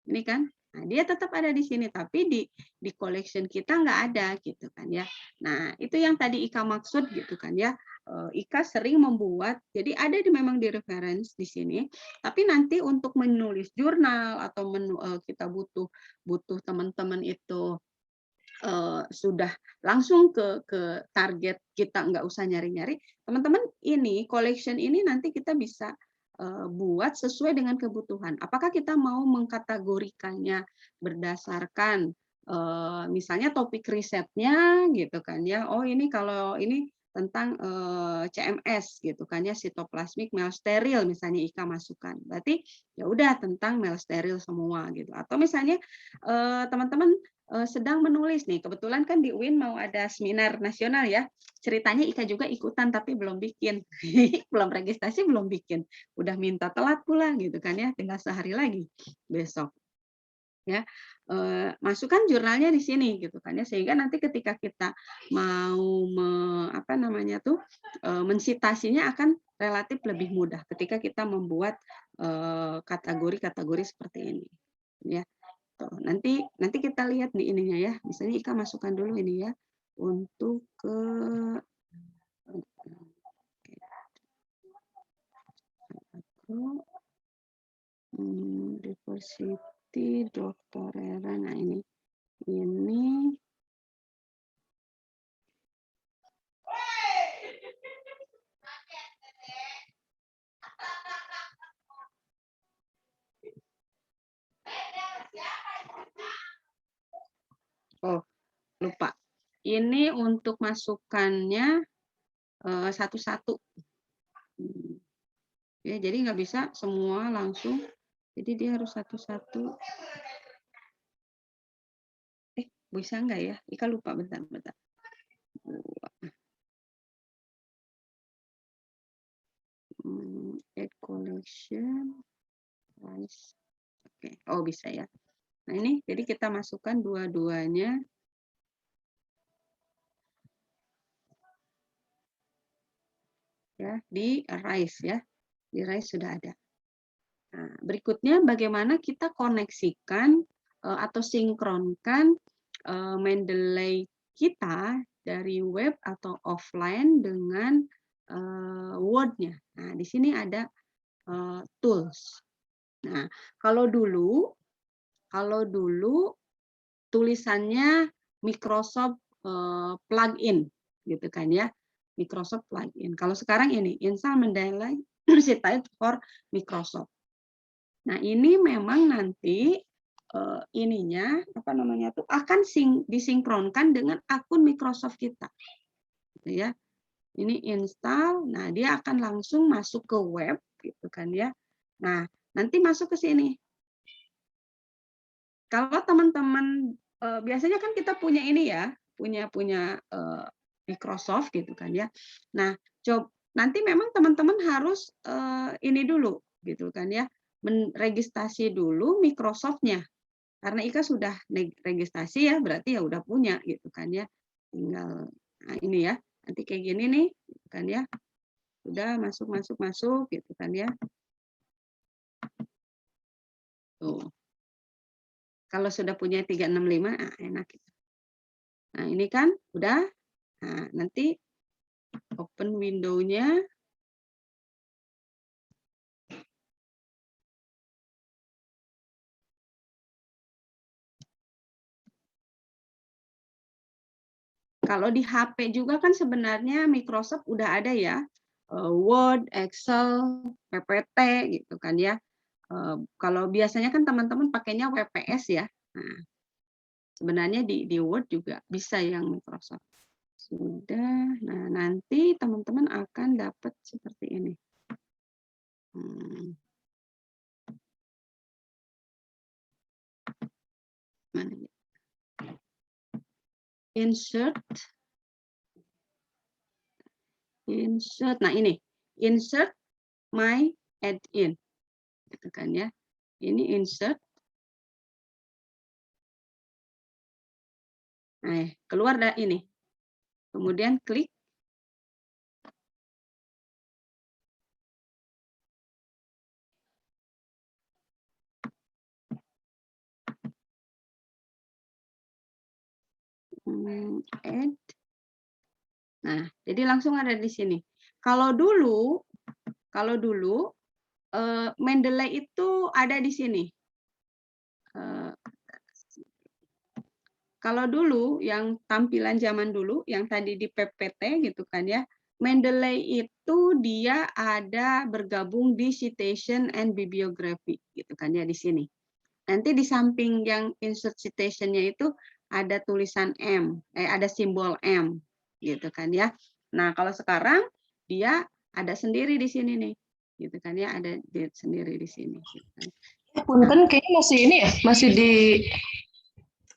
Ini kan, nah, dia tetap ada di sini, tapi di collection kita nggak ada gitu kan ya. Nah itu yang tadi Ika maksud gitu kan ya. Ika sering membuat, jadi ada memang di reference di sini, tapi nanti untuk menulis jurnal atau kita butuh teman-teman itu sudah langsung ke target, kita nggak usah nyari-nyari. Teman-teman, ini collection ini nanti kita bisa buat sesuai dengan kebutuhan. Apakah kita mau mengkategorikannya berdasarkan misalnya topik risetnya gitu kan ya. Oh, ini kalau ini tentang CMS gitu kan ya, sitoplasmik meiosteril misalnya Ika masukkan. Berarti ya udah tentang meiosteril semua gitu. Atau misalnya teman-teman sedang menulis nih, kebetulan kan di UIN mau ada seminar nasional ya. Ceritanya Ika juga ikutan tapi belum bikin. Belum registrasi, belum bikin. Udah minta telat pula gitu kan ya, tinggal sehari lagi besok. Ya, masukkan jurnalnya di sini gitu kan ya, sehingga nanti ketika kita mau mensitasinya akan relatif lebih mudah ketika kita membuat kategori-kategori seperti ini ya. Tuh, nanti kita lihat di ininya ya, misalnya Ika masukkan dulu ini ya untuk ke diversity doktorera. Nah ini oh lupa, ini untuk masukannya satu-satu ya, jadi nggak bisa semua langsung, jadi dia harus satu-satu. Bisa nggak ya, Ika lupa, bentar. Add collection price. Oke. Oh bisa ya. Nah ini jadi kita masukkan dua-duanya ya di Arise ya. Di Arise sudah ada. Nah, berikutnya bagaimana kita koneksikan atau sinkronkan Mendeley kita dari web atau offline dengan Word-nya. Nah, di sini ada tools. Nah, kalau dulu tulisannya Microsoft plugin gitu kan ya. Microsoft plugin. Kalau sekarang ini install Mendeley for Microsoft. Nah, ini memang nanti ininya akan disinkronkan dengan akun Microsoft kita. Gitu ya. Ini install, nah dia akan langsung masuk ke web gitu kan ya. Nah, nanti masuk ke sini. Kalau teman-teman biasanya kan kita punya ini ya, punya Microsoft gitu kan ya. Nah, nanti memang teman-teman harus ini dulu gitu kan ya, registrasi dulu Microsoft-nya. Karena Ika sudah registrasi ya, berarti ya udah punya gitu kan ya. Tinggal nah ini ya, nanti kayak gini nih gitu kan ya. Udah masuk gitu kan ya. Tuh. Kalau sudah punya 365, enak. Nah, ini kan udah. Nah, nanti open window-nya. Kalau di HP juga kan sebenarnya Microsoft udah ada ya. Word, Excel, PPT gitu kan ya. Kalau biasanya kan teman-teman pakainya WPS ya. Nah, sebenarnya di Word juga bisa yang Microsoft. Sudah. Nah, nanti teman-teman akan dapat seperti ini. Mana ya? Insert. Nah ini insert my add-in, gitu kan ya. Ini insert. Nah, keluar dari ini. Kemudian klik. Add. Nah, jadi langsung ada di sini. Kalau dulu Mendeley itu ada di sini. kalau dulu yang tampilan zaman dulu yang tadi di PPT gitu kan ya, Mendeley itu dia ada bergabung di citation and bibliography gitu kan ya di sini. Nanti di samping yang insert citation-nya itu ada tulisan ada simbol M gitu kan ya. Nah, kalau sekarang dia ada sendiri di sini nih. Gitu kan ya, ada date sendiri di sini gitu kan. Punten kayaknya masih ini ya, masih di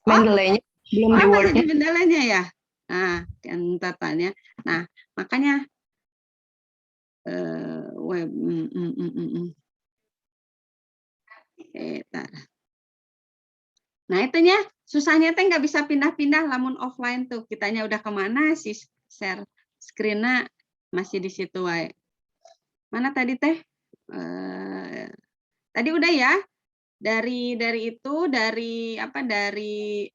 Mendeley-nya, belum di masih di Word-nya. Mendeley-nya ya. Nah, catatannya. Nah, makanya web Nah, itunya susahnya teh nggak bisa pindah-pindah lamun offline tuh. Kitanya udah kemana sih share screen-nya masih di situ wae. Mana tadi teh? Tadi udah ya. Dari itu dari apa dari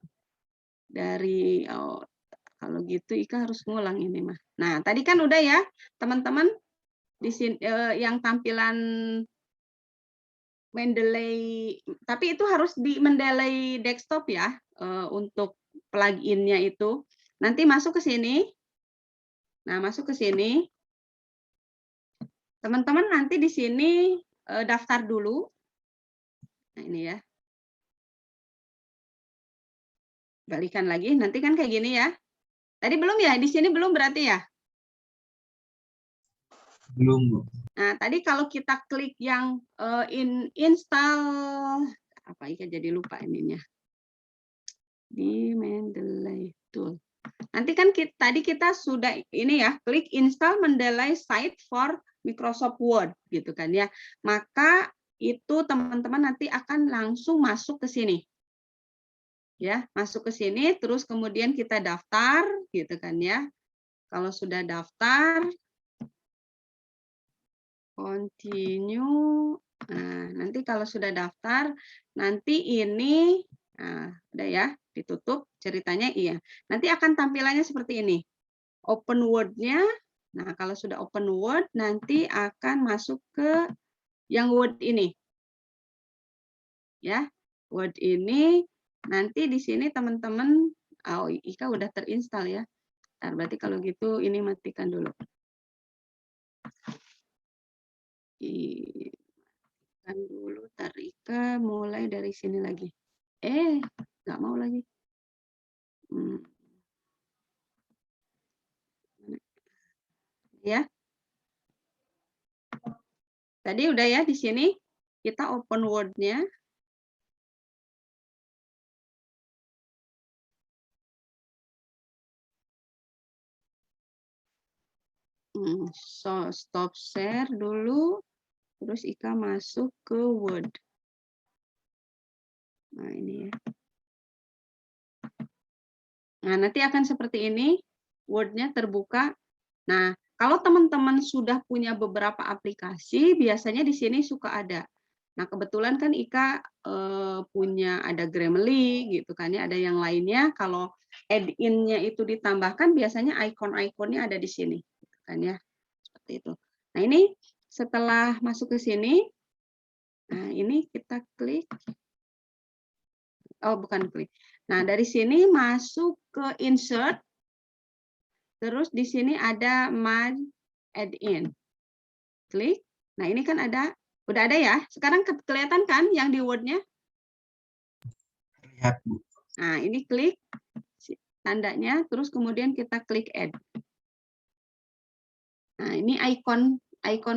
kalau gitu Ika harus ngulang ini mah. Nah, tadi kan udah ya, teman-teman di sini yang tampilan Mendeley, tapi itu harus di Mendeley desktop ya untuk plugin-nya itu. Nanti masuk ke sini. Nah, masuk ke sini. Teman-teman nanti di sini daftar dulu. Nah, ini ya. Balikan lagi, nanti kan kayak gini ya. Tadi belum ya? Di sini belum berarti ya? Belum, Bu. Nah, tadi kalau kita klik yang install, apa Ika jadi lupa ininya. Di Mendeley Tool. Nanti kan tadi kita sudah ini ya, klik install Mendeley site for Microsoft Word gitu kan ya. Maka itu teman-teman nanti akan langsung masuk ke sini. Ya, masuk ke sini terus kemudian kita daftar gitu kan ya. Kalau sudah daftar continue. Nah, nanti kalau sudah daftar nanti ini udah ya, ditutup ceritanya iya. Nanti akan tampilannya seperti ini. Open Word-nya. Nah, kalau sudah open Word nanti akan masuk ke yang Word ini. Ya. Word ini nanti di sini teman-teman Ika udah terinstall ya. Nah, berarti kalau gitu ini matikan dulu. Matikan dulu Ika mulai dari sini lagi. Nggak mau lagi. Ya. Tadi udah ya di sini kita open Word-nya. So, stop share dulu, terus Ika masuk ke Word. Nah, ini ya. Nah, nanti akan seperti ini, Word-nya terbuka. Nah, kalau teman-teman sudah punya beberapa aplikasi, biasanya di sini suka ada. Nah, kebetulan kan Ika punya ada Grammarly gitu kan ya, ada yang lainnya. Kalau add-in-nya itu ditambahkan, biasanya icon-iconnya ada di sini, gitu kan ya. Seperti itu. Nah, ini setelah masuk ke sini, nah ini kita klik. Oh, bukan klik. Nah, dari sini masuk ke insert. Terus di sini ada my add-in. Klik. Nah, ini kan ada, udah ada ya. Sekarang kelihatan kan yang di Word-nya? Lihat, Bu. Nah, ini klik tandanya, terus kemudian kita klik add. Nah, ini icon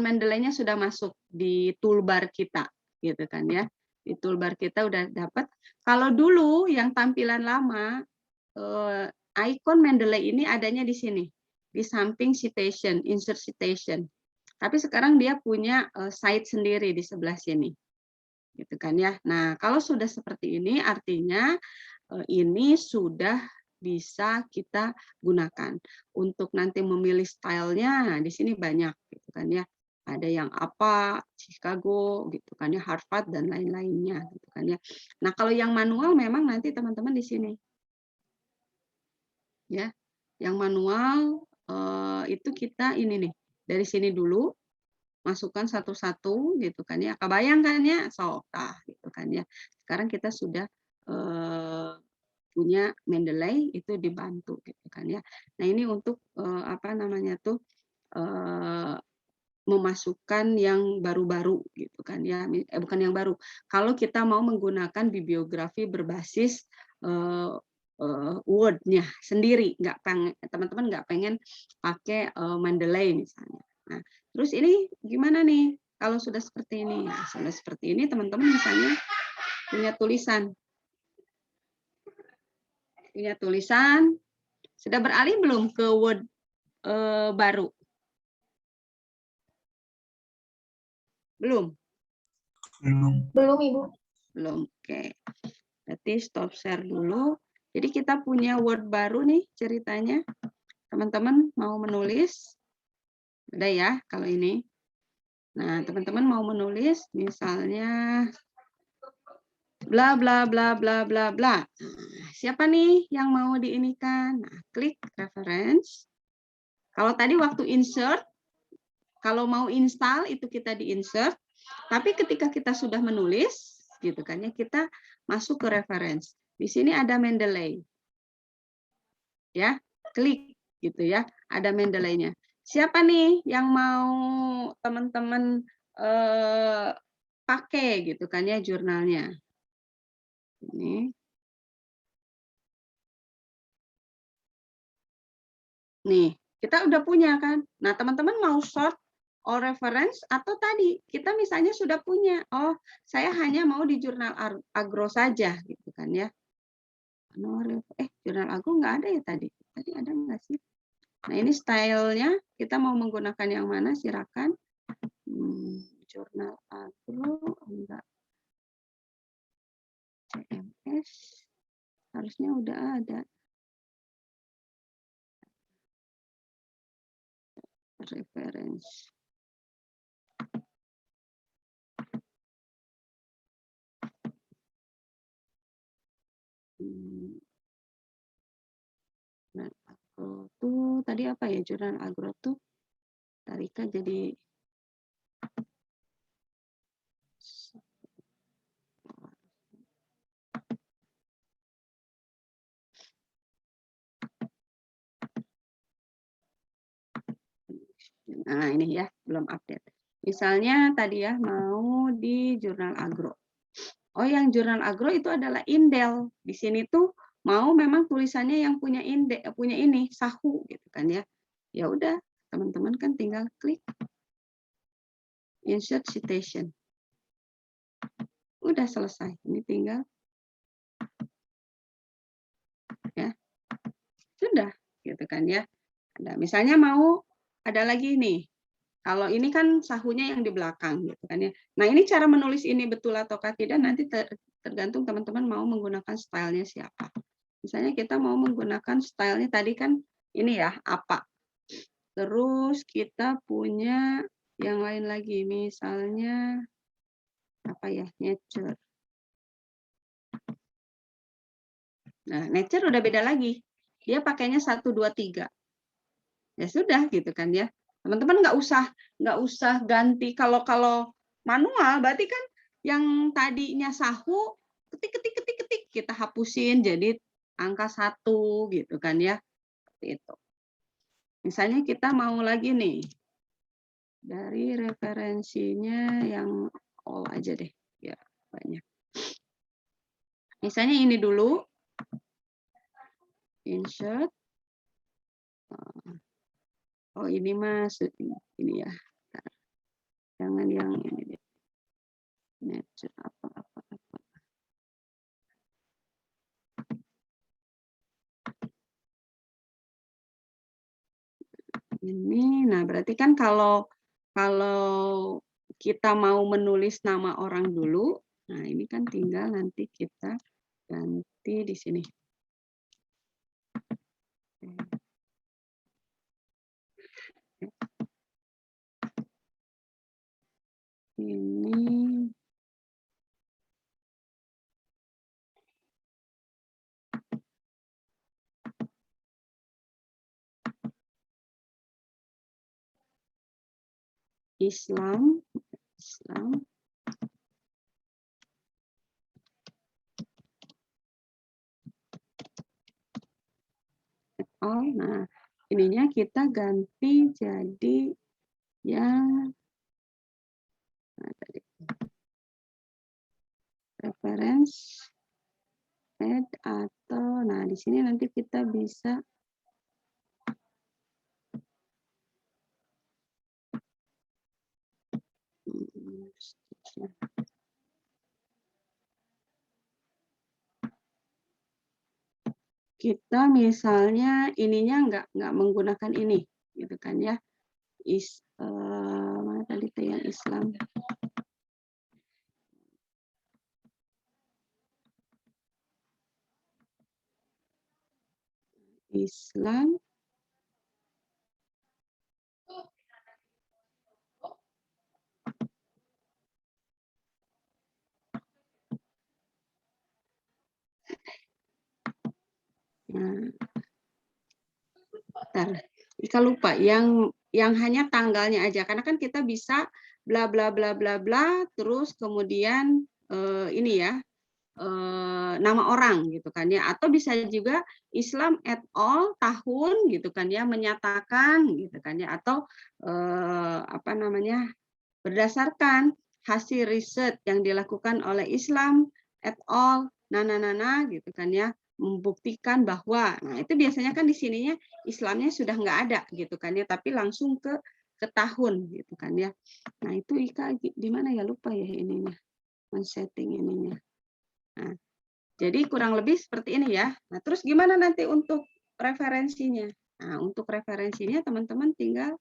Mendeley-nya sudah masuk di toolbar kita, gitu kan ya. Di toolbar kita udah dapat. Kalau dulu yang tampilan lama, icon Mendeley ini adanya di sini, di samping citation, insert citation. Tapi sekarang dia punya site sendiri di sebelah sini, gitu kan ya. Nah, kalau sudah seperti ini, artinya ini sudah bisa kita gunakan untuk nanti memilih stylenya. Nah, di sini banyak, gitu kan ya. Ada yang apa, Chicago, gitu kan ya, Harvard dan lain-lainnya, gitu kan ya. Nah, kalau yang manual memang nanti teman-teman di sini. Ya, yang manual itu kita ini nih dari sini dulu masukkan satu-satu gitu kan ya, kebayang kan ya, gitu kan ya. Sekarang kita sudah punya Mendeley itu dibantu gitu kan ya. Nah ini untuk apa namanya tuh memasukkan yang baru-baru gitu kan ya, bukan yang baru. Kalau kita mau menggunakan bibliografi berbasis Word-nya sendiri, teman-teman nggak pengen pakai Mendeley misalnya. Nah, terus ini gimana nih kalau sudah seperti ini? Nah, sudah seperti ini teman-teman misalnya punya tulisan, sudah beralih belum ke Word baru? Belum? Belum, Ibu. Belum. Oke. Berarti stop share dulu. Jadi kita punya Word baru nih ceritanya. Teman-teman mau menulis? Ada ya kalau ini. Nah, teman-teman mau menulis misalnya bla bla bla bla bla bla. Nah, siapa nih yang mau diinikan? Nah, klik reference. Kalau tadi waktu insert, kalau mau install itu kita di insert. Tapi ketika kita sudah menulis, gitu kan ya, kita masuk ke reference. Di sini ada Mendeley. Ya, klik gitu ya, ada Mendeley-nya. Siapa nih yang mau teman-teman pakai gitu kan ya jurnalnya. Ini. Nih, kita udah punya kan. Nah, teman-teman mau sort all reference atau tadi kita misalnya sudah punya. Oh, saya hanya mau di jurnal agro saja gitu kan ya. Jurnal agro nggak ada ya tadi. Tadi ada nggak sih? Nah, ini stylenya kita mau menggunakan yang mana silakan. Jurnal agro enggak. CMS harusnya udah ada. Reference. Jurnal agro tuh tadi apa ya, jurnal agro tuh Tarika jadi nah ini ya belum update. Misalnya tadi ya mau di jurnal agro. Oh, yang jurnal agro itu adalah Indel. Di sini tuh mau memang tulisannya yang punya punya ini Sahu gitu kan ya. Ya udah, teman-teman kan tinggal klik insert citation. Udah selesai. Ini tinggal ya. Sudah gitu kan ya. Ada misalnya mau ada lagi nih. Kalau ini kan sahunya yang di belakang gitu kan ya. Nah, ini cara menulis ini betul ataukah tidak nanti tergantung teman-teman mau menggunakan stylenya siapa. Misalnya kita mau menggunakan stylenya tadi kan ini ya, apa. Terus kita punya yang lain lagi, misalnya apa ya, nature. Nah, nature udah beda lagi. Dia pakainya 1, 2, 3. Ya sudah gitu kan ya. Teman-teman nggak usah ganti kalau manual berarti kan yang tadinya Sahu ketik kita hapusin jadi angka 1 gitu kan ya. Seperti itu. Misalnya kita mau lagi nih dari referensinya yang all aja deh ya banyak. Misalnya ini dulu insert. Oh ini mas ini ya. Jangan yang ini deh. Nature apa. Ini, nah berarti kan kalau kita mau menulis nama orang dulu, nah ini kan tinggal nanti kita ganti di sini. Ini Islam. all. Nah, ininya kita ganti jadi yang tadi reference add atau di sini nanti kita bisa kita misalnya ininya nggak menggunakan ini gitu kan ya, mana tadi tuh yang Islam, bentar, Ika lupa yang hanya tanggalnya aja, karena kan kita bisa bla bla bla bla bla terus kemudian ini ya, nama orang gitu kan ya, atau bisa juga Islam et al tahun gitu kan ya, menyatakan gitu kan ya, atau apa namanya, berdasarkan hasil riset yang dilakukan oleh Islam et al gitu kan ya, membuktikan bahwa, nah itu biasanya kan di sininya Islamnya sudah nggak ada gitu kan ya, tapi langsung ke tahun gitu kan ya. Nah itu Ika di mana ya, lupa ya ininya, men-setting ininya. Nah, jadi kurang lebih seperti ini ya. Nah, terus gimana nanti untuk referensinya? Nah, untuk referensinya teman-teman tinggal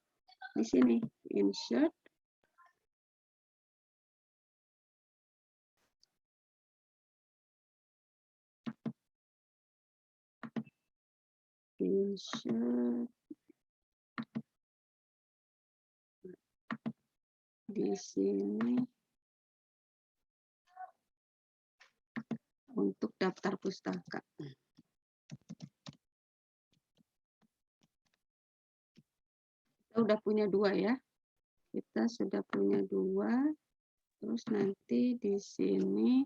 di sini, insert. Insert. Di sini. Untuk daftar pustaka. Kita udah punya 2 ya. Kita sudah punya 2. Terus nanti di sini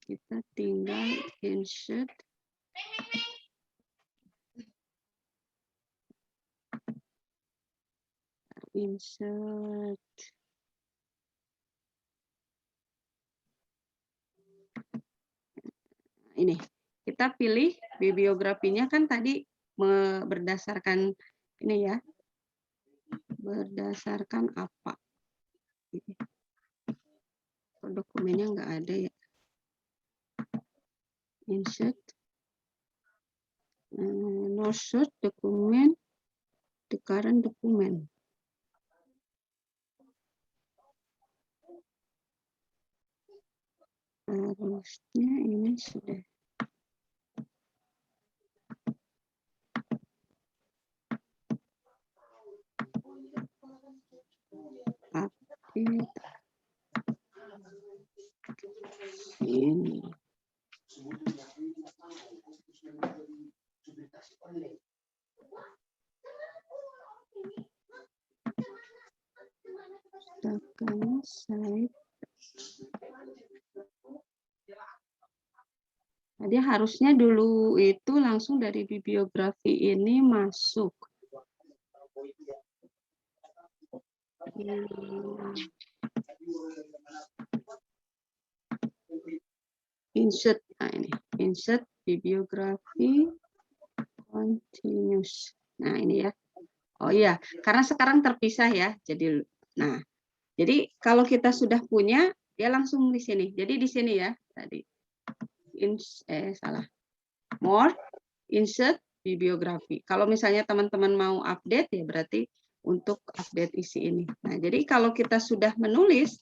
kita tinggal insert. Insert. Ini kita pilih bibliografinya kan tadi berdasarkan ini ya, berdasarkan apa, dokumennya nggak ada ya, insert no search dokumen the current document. Harusnya ini sudah. Update. Ini. Pustaka site. Jadi harusnya dulu itu langsung dari bibliografi ini masuk. Insert, nah ini insert bibliografi continuous. Nah ini ya. Oh iya, karena sekarang terpisah ya. Jadi, nah, jadi kalau kita sudah punya, dia langsung di sini. Jadi di sini ya tadi. Salah. More, insert bibliografi. Kalau misalnya teman-teman mau update ya berarti untuk update isi ini. Nah, jadi kalau kita sudah menulis,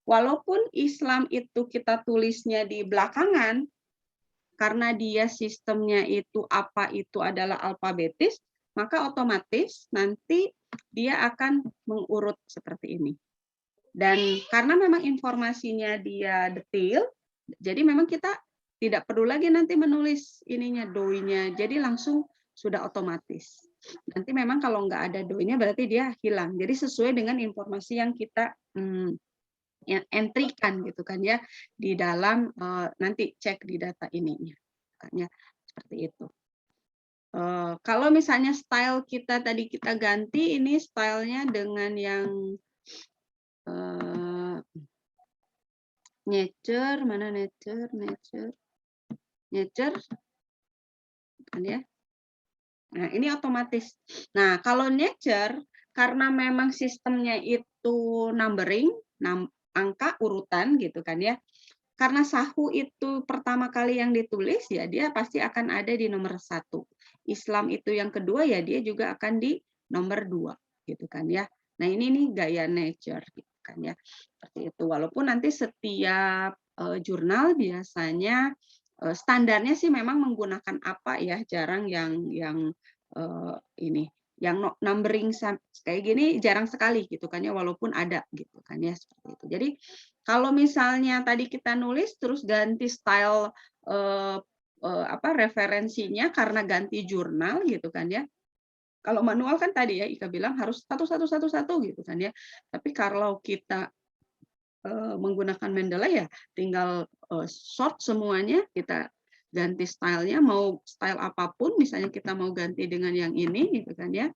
walaupun Islam itu kita tulisnya di belakangan, karena dia sistemnya itu apa itu adalah alfabetis, maka otomatis nanti dia akan mengurut seperti ini. Dan karena memang informasinya dia detail, jadi memang kita tidak perlu lagi nanti menulis ininya doi-nya, jadi langsung sudah otomatis. Nanti memang kalau nggak ada doi-nya berarti dia hilang. Jadi sesuai dengan informasi yang kita yang entry-kan gitu kan ya di dalam nanti cek di data ininya. Makanya seperti itu. Kalau misalnya style kita tadi kita ganti, ini stylenya dengan yang nature, mana nature, kan ya. Nah, ini otomatis. Nah, kalau nature, karena memang sistemnya itu numbering, angka urutan gitu kan ya. Karena Sahu itu pertama kali yang ditulis, ya dia pasti akan ada di nomor 1. Islam itu yang kedua, ya dia juga akan di nomor 2, gitu kan ya. Nah, ini nih gaya nature, gitu kan ya. Seperti itu. Walaupun nanti setiap jurnal biasanya standarnya sih memang menggunakan apa ya, jarang yang ini yang numbering kayak gini jarang sekali gitu kan ya, walaupun ada gitu kan ya, seperti itu. Jadi kalau misalnya tadi kita nulis terus ganti style referensinya karena ganti jurnal gitu kan ya. Kalau manual kan tadi ya Ika bilang harus satu gitu kan ya. Tapi kalau kita menggunakan Mendeley ya tinggal sort semuanya, kita ganti stylenya, mau style apapun, misalnya kita mau ganti dengan yang ini gitu kan ya,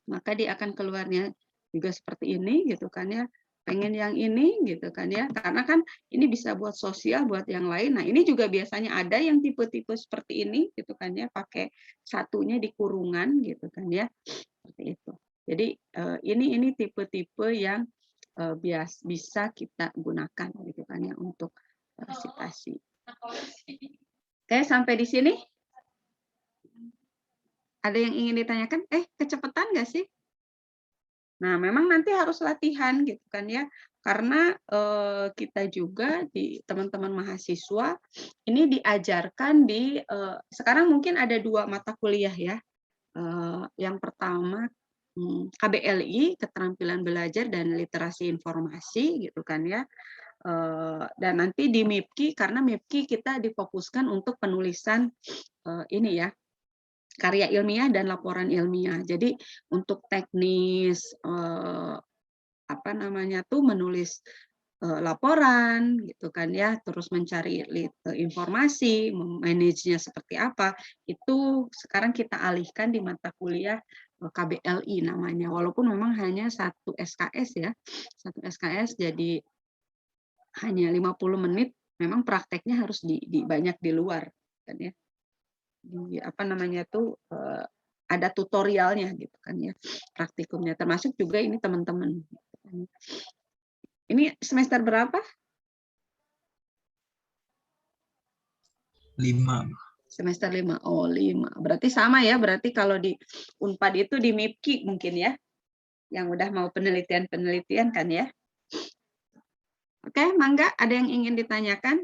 maka dia akan keluarnya juga seperti ini gitu kan ya, pengen yang ini gitu kan ya, karena kan ini bisa buat sosial, buat yang lain. Nah, ini juga biasanya ada yang tipe-tipe seperti ini gitu kan ya, pakai satunya di kurungan gitu kan ya, seperti itu. Jadi ini tipe-tipe yang bisa kita gunakan gitu kan ya untuk citasi. Oke, sampai di sini. Ada yang ingin ditanyakan? Kecepatan nggak sih? Nah, memang nanti harus latihan gitu kan ya, karena kita juga di teman-teman mahasiswa ini diajarkan di sekarang mungkin ada 2 mata kuliah ya. Yang pertama KBLI, keterampilan belajar dan literasi informasi gitu kan ya. Dan nanti di MIPKI, karena MIPKI kita difokuskan untuk penulisan ini ya, karya ilmiah dan laporan ilmiah. Jadi untuk teknis menulis laporan gitu kan ya, terus mencari informasi, memanagenya seperti apa, itu sekarang kita alihkan di mata kuliah KBLI namanya. Walaupun memang hanya 1 SKS ya, 1 SKS, jadi hanya 50 menit, memang prakteknya harus banyak di luar kan ya. Ada tutorialnya gitu kan ya, praktikumnya, termasuk juga ini teman-teman. Ini semester berapa? 5. Semester 5. Oh, 5. Berarti sama ya, berarti kalau di Unpad itu di MIPKI mungkin ya, yang udah mau penelitian-penelitian kan ya. Oke, Mangga, ada yang ingin ditanyakan?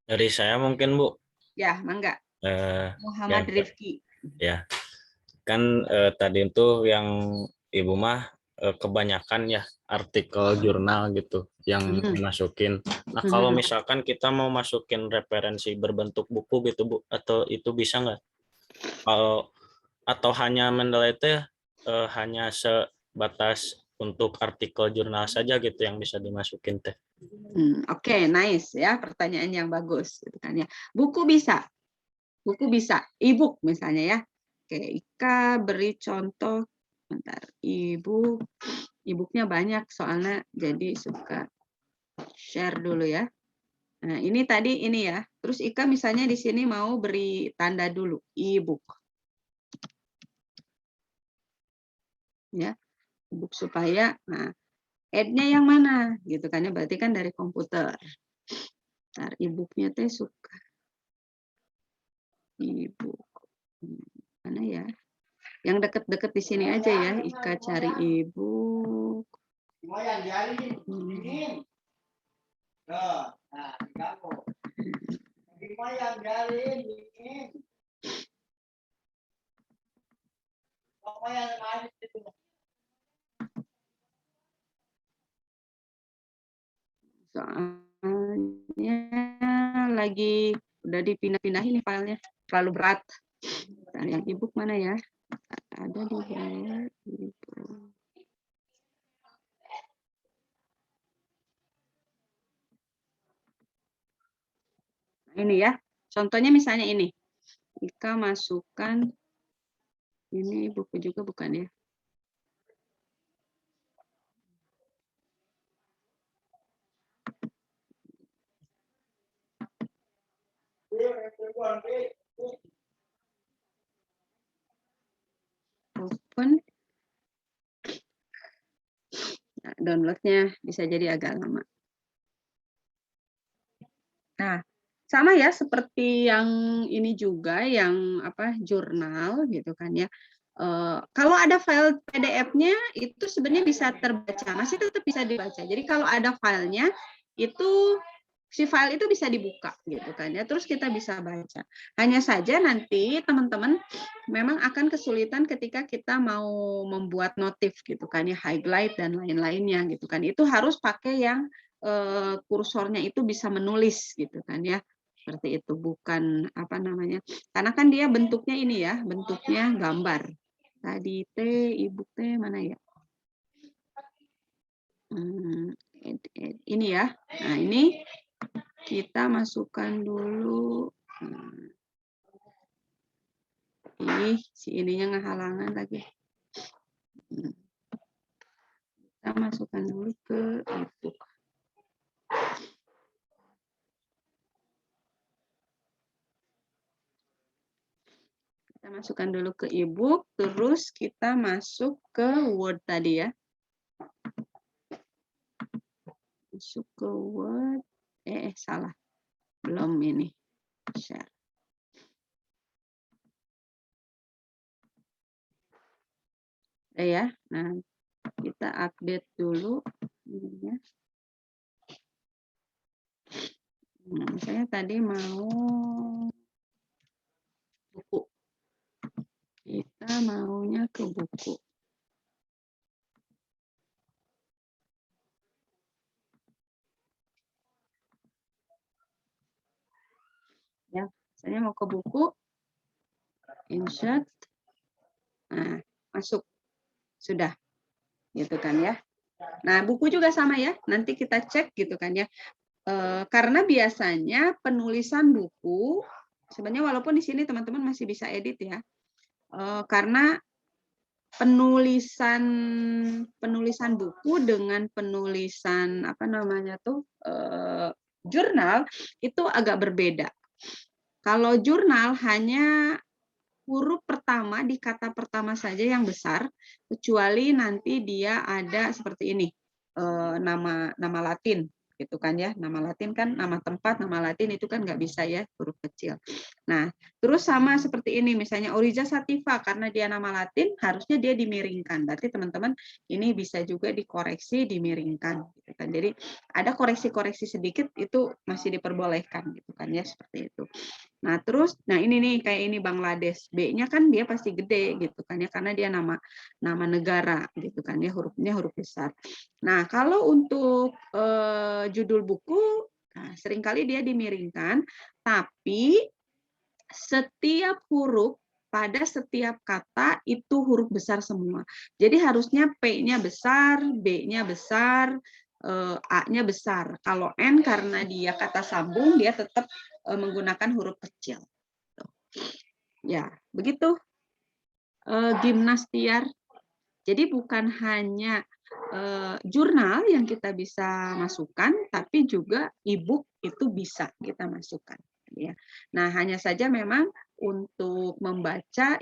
Dari saya mungkin, Bu. Ya, Mangga. Muhammad Rifki. Ya, kan tadi itu yang Ibu mah kebanyakan ya artikel jurnal gitu yang dimasukin. Nah, kalau misalkan kita mau masukin referensi berbentuk buku gitu, Bu, atau itu bisa nggak? Atau hanya Mendeley itu hanya sebatas untuk artikel jurnal saja gitu yang bisa dimasukin teh. Oke, nice ya, pertanyaan yang bagus gitu kan ya. Buku bisa, e-book misalnya ya. Oke, Ika beri contoh, bentar, e-booknya banyak soalnya, jadi suka share dulu ya. Nah, ini tadi ini ya. Terus Ika misalnya di sini mau beri tanda dulu, e-book. Ya, e-book supaya, nah, add-nya yang mana gitu kan ya, berarti kan dari komputer. Ntar e-booknya teh suka e-book mana ya, yang deket-deket di sini aja ya. Ika cari e-book. Soalnya lagi udah dipindah-pindahin nih filenya, terlalu berat. Nah, yang e-book mana ya? Ada di bawah e-book. Ini ya, contohnya misalnya ini. Ika masukkan, ini buku juga bukan ya? Open. Nah, downloadnya bisa jadi agak lama. Nah, sama ya seperti yang ini juga, yang apa, jurnal gitu kan ya. Kalau ada file PDF-nya itu sebenarnya bisa terbaca, masih tetap bisa dibaca. Jadi kalau ada filenya itu si file itu bisa dibuka gitu kan ya, terus kita bisa baca. Hanya saja nanti teman-teman memang akan kesulitan ketika kita mau membuat notif gitu kan ya, highlight dan lain-lainnya gitu kan. Itu harus pakai yang kursornya itu bisa menulis gitu kan ya, seperti itu, bukan apa namanya, karena kan dia bentuknya ini ya, bentuknya gambar. Tadi ibu mana ya, ini ya. Nah ini kita masukkan dulu, si ininya ngehalangan lagi. Kita masukkan dulu ke ebook. Kita masukkan dulu ke ebook, terus kita masuk ke Word tadi ya. Masuk ke Word, salah, belum ini, share. Ya, nah kita update dulu ininya. Nah, misalnya tadi mau buku, kita maunya ke buku. Ya, misalnya mau ke buku, insert, nah masuk, sudah, gitu kan ya. Nah buku juga sama ya, nanti kita cek gitu kan ya. Karena biasanya penulisan buku, sebenarnya walaupun di sini teman-teman masih bisa edit ya, karena penulisan buku dengan penulisan apa namanya tuh jurnal itu agak berbeda. Kalau jurnal hanya huruf pertama di kata pertama saja yang besar, kecuali nanti dia ada seperti ini, nama Latin gitu kan ya, nama Latin kan, nama tempat, nama Latin itu kan nggak bisa ya huruf kecil. Nah terus sama seperti ini, misalnya Oriza Sativa, karena dia nama Latin harusnya dia dimiringkan, berarti teman-teman ini bisa juga dikoreksi dimiringkan gitu kan. Jadi ada koreksi-koreksi sedikit itu masih diperbolehkan gitu kan ya, seperti itu. Nah terus, nah ini nih kayak ini Bangladesh, B-nya kan dia pasti gede gitu kan ya, karena dia nama negara gitu kan ya, hurufnya huruf besar. Nah kalau untuk judul buku, nah, seringkali dia dimiringkan, tapi setiap huruf pada setiap kata itu huruf besar semua. Jadi harusnya P-nya besar, B-nya besar, A-nya besar. Kalau N karena dia kata sambung, dia tetap menggunakan huruf kecil. Ya, begitu gimnastiar. Jadi bukan hanya jurnal yang kita bisa masukkan, tapi juga e-book itu bisa kita masukkan. Ya. Nah, hanya saja memang untuk membaca,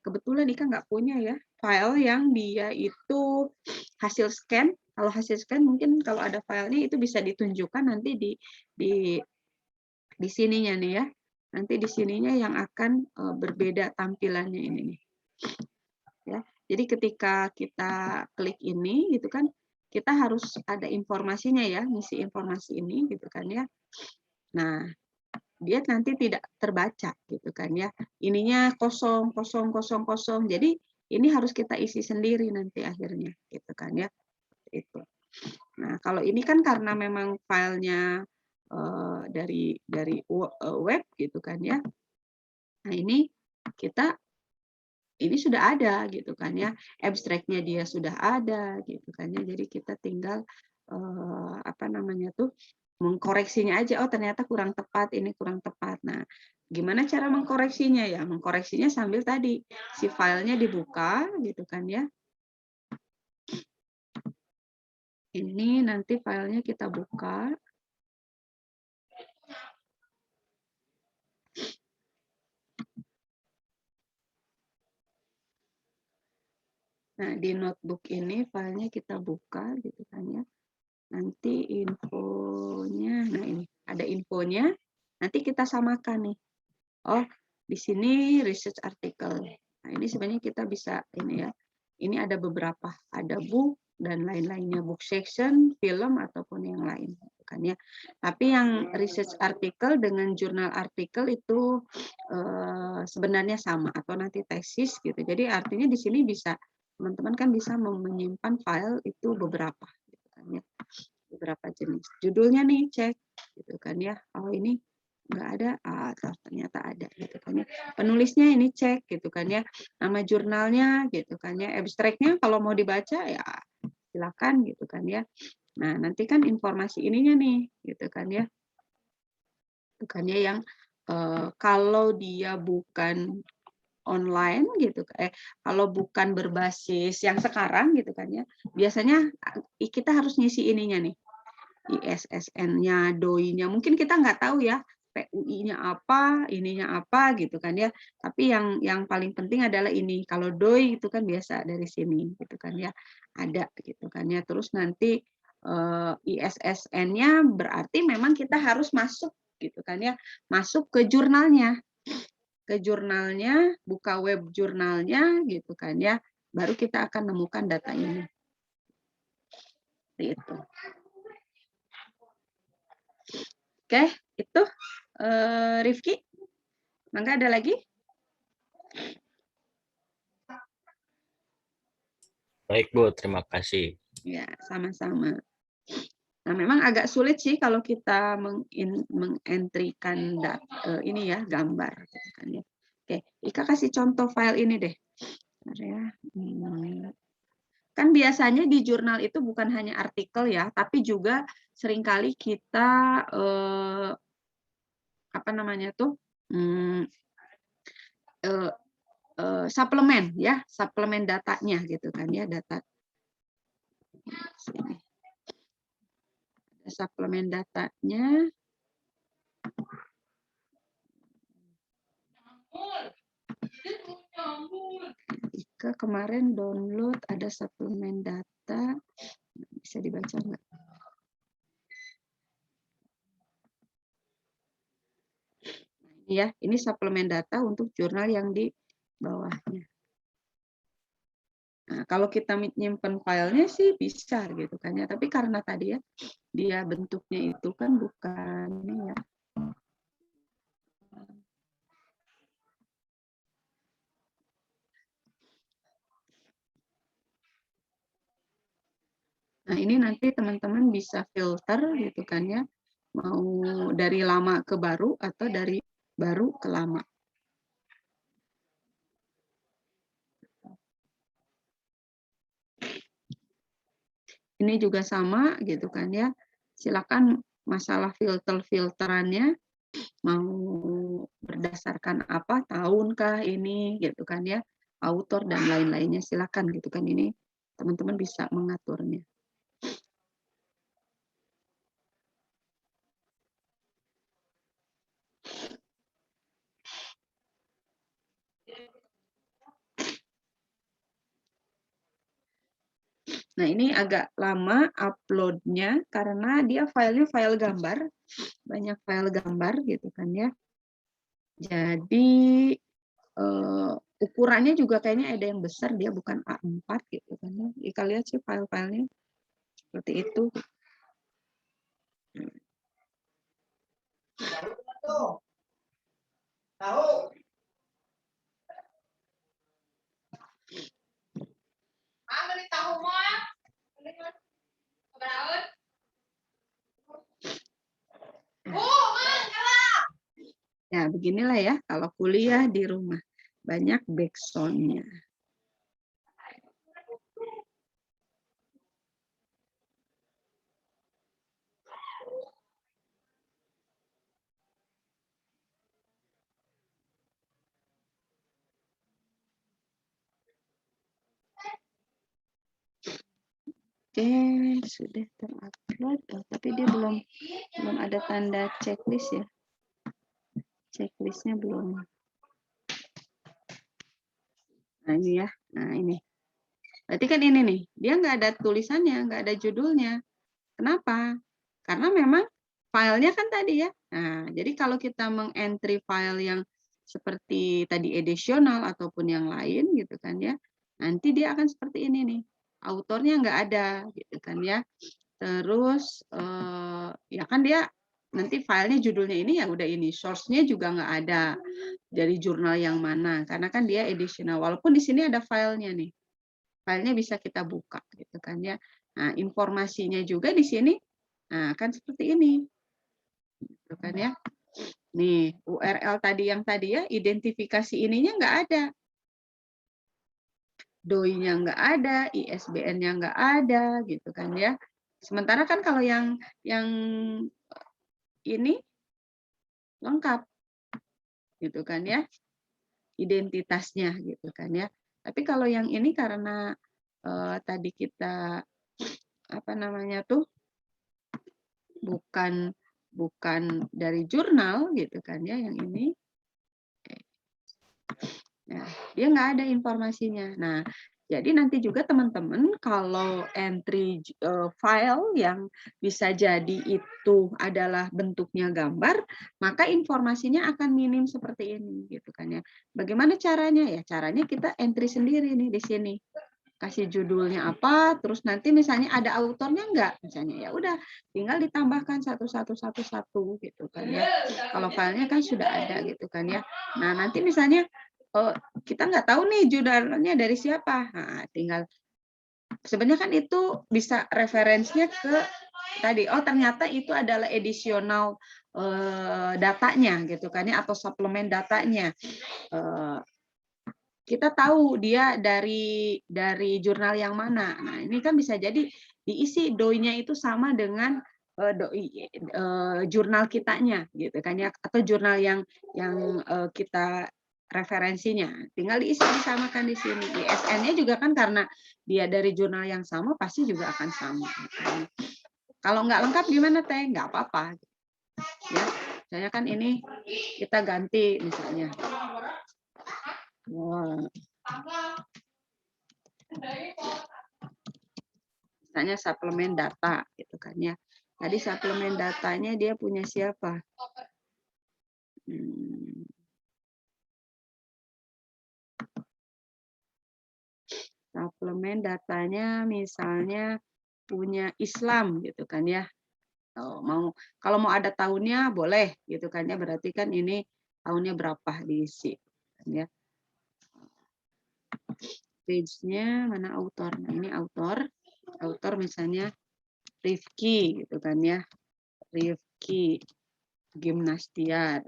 kebetulan Ika nggak punya ya file yang dia itu hasil scan. Kalau hasil scan mungkin kalau ada filenya itu bisa ditunjukkan nanti di sininya nih ya. Nanti di sininya yang akan berbeda tampilannya ini nih. Ya. Jadi ketika kita klik ini gitu kan, kita harus ada informasinya ya, ngisi informasi ini gitu kan ya. Nah, dia nanti tidak terbaca gitu kan ya. Ininya kosong, kosong, kosong, kosong. Jadi ini harus kita isi sendiri nanti akhirnya gitu kan ya. Itu. Nah, kalau ini kan karena memang filenya dari web gitu kan ya. Nah, ini kita ini sudah ada gitu kan ya, abstraknya dia sudah ada gitu kan ya, jadi kita tinggal apa namanya tuh mengkoreksinya aja, oh ternyata kurang tepat, ini kurang tepat. Nah, gimana cara mengkoreksinya ya? Mengkoreksinya sambil tadi si filenya dibuka gitu kan ya. Ini nanti filenya kita buka. Nah, di notebook ini filenya kita buka gitu kan ya. Nanti infonya, nah ini ada infonya. Nanti kita samakan nih. Oh, di sini research article. Nah, ini sebenarnya kita bisa ini ya. Ini ada beberapa, ada book dan lain-lainnya, book section, film ataupun yang lain kan ya. Tapi yang research article dengan jurnal artikel itu sebenarnya sama atau nanti tesis gitu. Jadi artinya di sini bisa teman-teman kan bisa menyimpan file itu beberapa gitu kan ya. Beberapa jenis. Judulnya nih cek gitu kan ya. Oh ini nggak ada, ternyata ada gitu kan ya. Penulisnya ini cek gitu kan ya. Nama jurnalnya gitu kan ya. Abstraknya kalau mau dibaca ya silakan gitu kan ya. Nah, nanti kan informasi ininya nih gitu kan ya. Itu kan ya yang kalau dia bukan online gitu, kalau bukan berbasis yang sekarang gitu kan ya, biasanya kita harus ngisi ininya nih, ISSN-nya, DOI-nya, mungkin kita nggak tahu ya, PUI-nya apa, ininya apa gitu kan ya, tapi yang paling penting adalah ini, kalau DOI itu kan biasa dari sini gitu kan ya, ada gitu kan ya, terus nanti ISSN-nya berarti memang kita harus masuk gitu kan ya, masuk ke jurnalnya, buka web jurnalnya gitu kan ya, baru kita akan nemukan data ini. Seperti itu. Oke, itu Rifki. Mangga ada lagi? Baik Bu, terima kasih. Ya, sama-sama. Nah, memang agak sulit sih kalau kita mengentrikan ini ya, gambar gitu kan ya. Oke, Ika kasih contoh file ini deh. Ya. Kan biasanya di jurnal itu bukan hanya artikel ya, tapi juga seringkali kita apa namanya tuh suplemen ya, suplemen datanya gitu kan ya, data sini. Suplemen datanya. Ika kemarin download ada suplemen data, bisa dibaca nggak? Ya, ini suplemen data untuk jurnal yang di bawahnya. Nah, kalau kita nyimpen filenya sih bisa gitu kan ya, tapi karena tadi ya dia bentuknya itu kan bukan ini ya. Nah, ini nanti teman-teman bisa filter gitu kan ya, mau dari lama ke baru atau dari baru ke lama. Ini juga sama gitu kan ya. Silakan masalah filterannya mau berdasarkan apa, tahunkah ini gitu kan ya, author dan lain-lainnya, silakan gitu kan, ini teman-teman bisa mengaturnya. Nah, ini agak lama uploadnya karena dia filenya file gambar, banyak file gambar gitu kan ya. Jadi ukurannya juga kayaknya ada yang besar, dia bukan A4 gitu kan ya. Kita lihat sih file-filenya seperti itu. Tahu. Ya, beginilah ya kalau kuliah di rumah. Banyak backsound-nya. sudah terupload, tapi dia belum ada tanda checklist ya. Checklistnya belum. Nah ini ya, nah ini. Berarti kan ini nih, dia nggak ada tulisannya, nggak ada judulnya. Kenapa? Karena memang filenya kan tadi ya. Nah, jadi kalau kita mengentry file yang seperti tadi edisional ataupun yang lain gitu kan ya, nanti dia akan seperti ini nih. Autornya nggak ada gitu kan ya. Terus ya kan dia nanti filenya judulnya ini ya udah ini, source-nya juga nggak ada dari jurnal yang mana, karena kan dia edisional. Walaupun di sini ada filenya nih, filenya bisa kita buka gitu kan ya. Nah informasinya juga di sini, nah kan seperti ini, gitu kan ya. Nih URL tadi yang tadi ya, identifikasi ininya nggak ada, DOI-nya nggak ada, ISBN-nya nggak ada, gitu kan ya. Sementara kan kalau yang ini lengkap, gitu kan ya, identitasnya, gitu kan ya. Tapi kalau yang ini karena tadi kita apa namanya tuh bukan dari jurnal, gitu kan ya, yang ini, nah, dia nggak ada informasinya. Nah, jadi nanti juga teman-teman kalau entry file yang bisa jadi itu adalah bentuknya gambar, maka informasinya akan minim seperti ini, gitu kan ya. Bagaimana caranya? Ya caranya kita entry sendiri nih di sini. Kasih judulnya apa, terus nanti misalnya ada autornya enggak, misalnya ya udah tinggal ditambahkan satu gitu kan ya. Kalau filenya kan sudah ada gitu kan ya. Nah, nanti misalnya kita nggak tahu nih jurnalnya dari siapa. Nah, tinggal sebenarnya kan itu bisa referensinya ke tadi, oh ternyata itu adalah edisional datanya gitu kan ya, atau suplemen datanya. Kita tahu dia dari jurnal yang mana. Nah, ini kan bisa jadi diisi DOI-nya itu sama dengan jurnal kitanya gitu kan ya, atau jurnal yang kita referensinya. Tinggal diisi disamakan di sini. ISN-nya juga kan karena dia dari jurnal yang sama pasti juga akan sama. Kalau nggak lengkap gimana Teh? Nggak apa-apa. Ya, misalnya kan ini kita ganti misalnya. Wow. Misalnya suplemen data gitu kan ya. Tadi suplemen datanya dia punya siapa? Suplemen datanya misalnya punya Islam gitu kan ya. Kalau mau ada tahunnya boleh gitu kan ya, berarti kan ini tahunnya berapa diisi kan ya. Page-nya mana autor? Nah, ini autor misalnya Rifki gitu kan ya. Rifki Gimnastiar.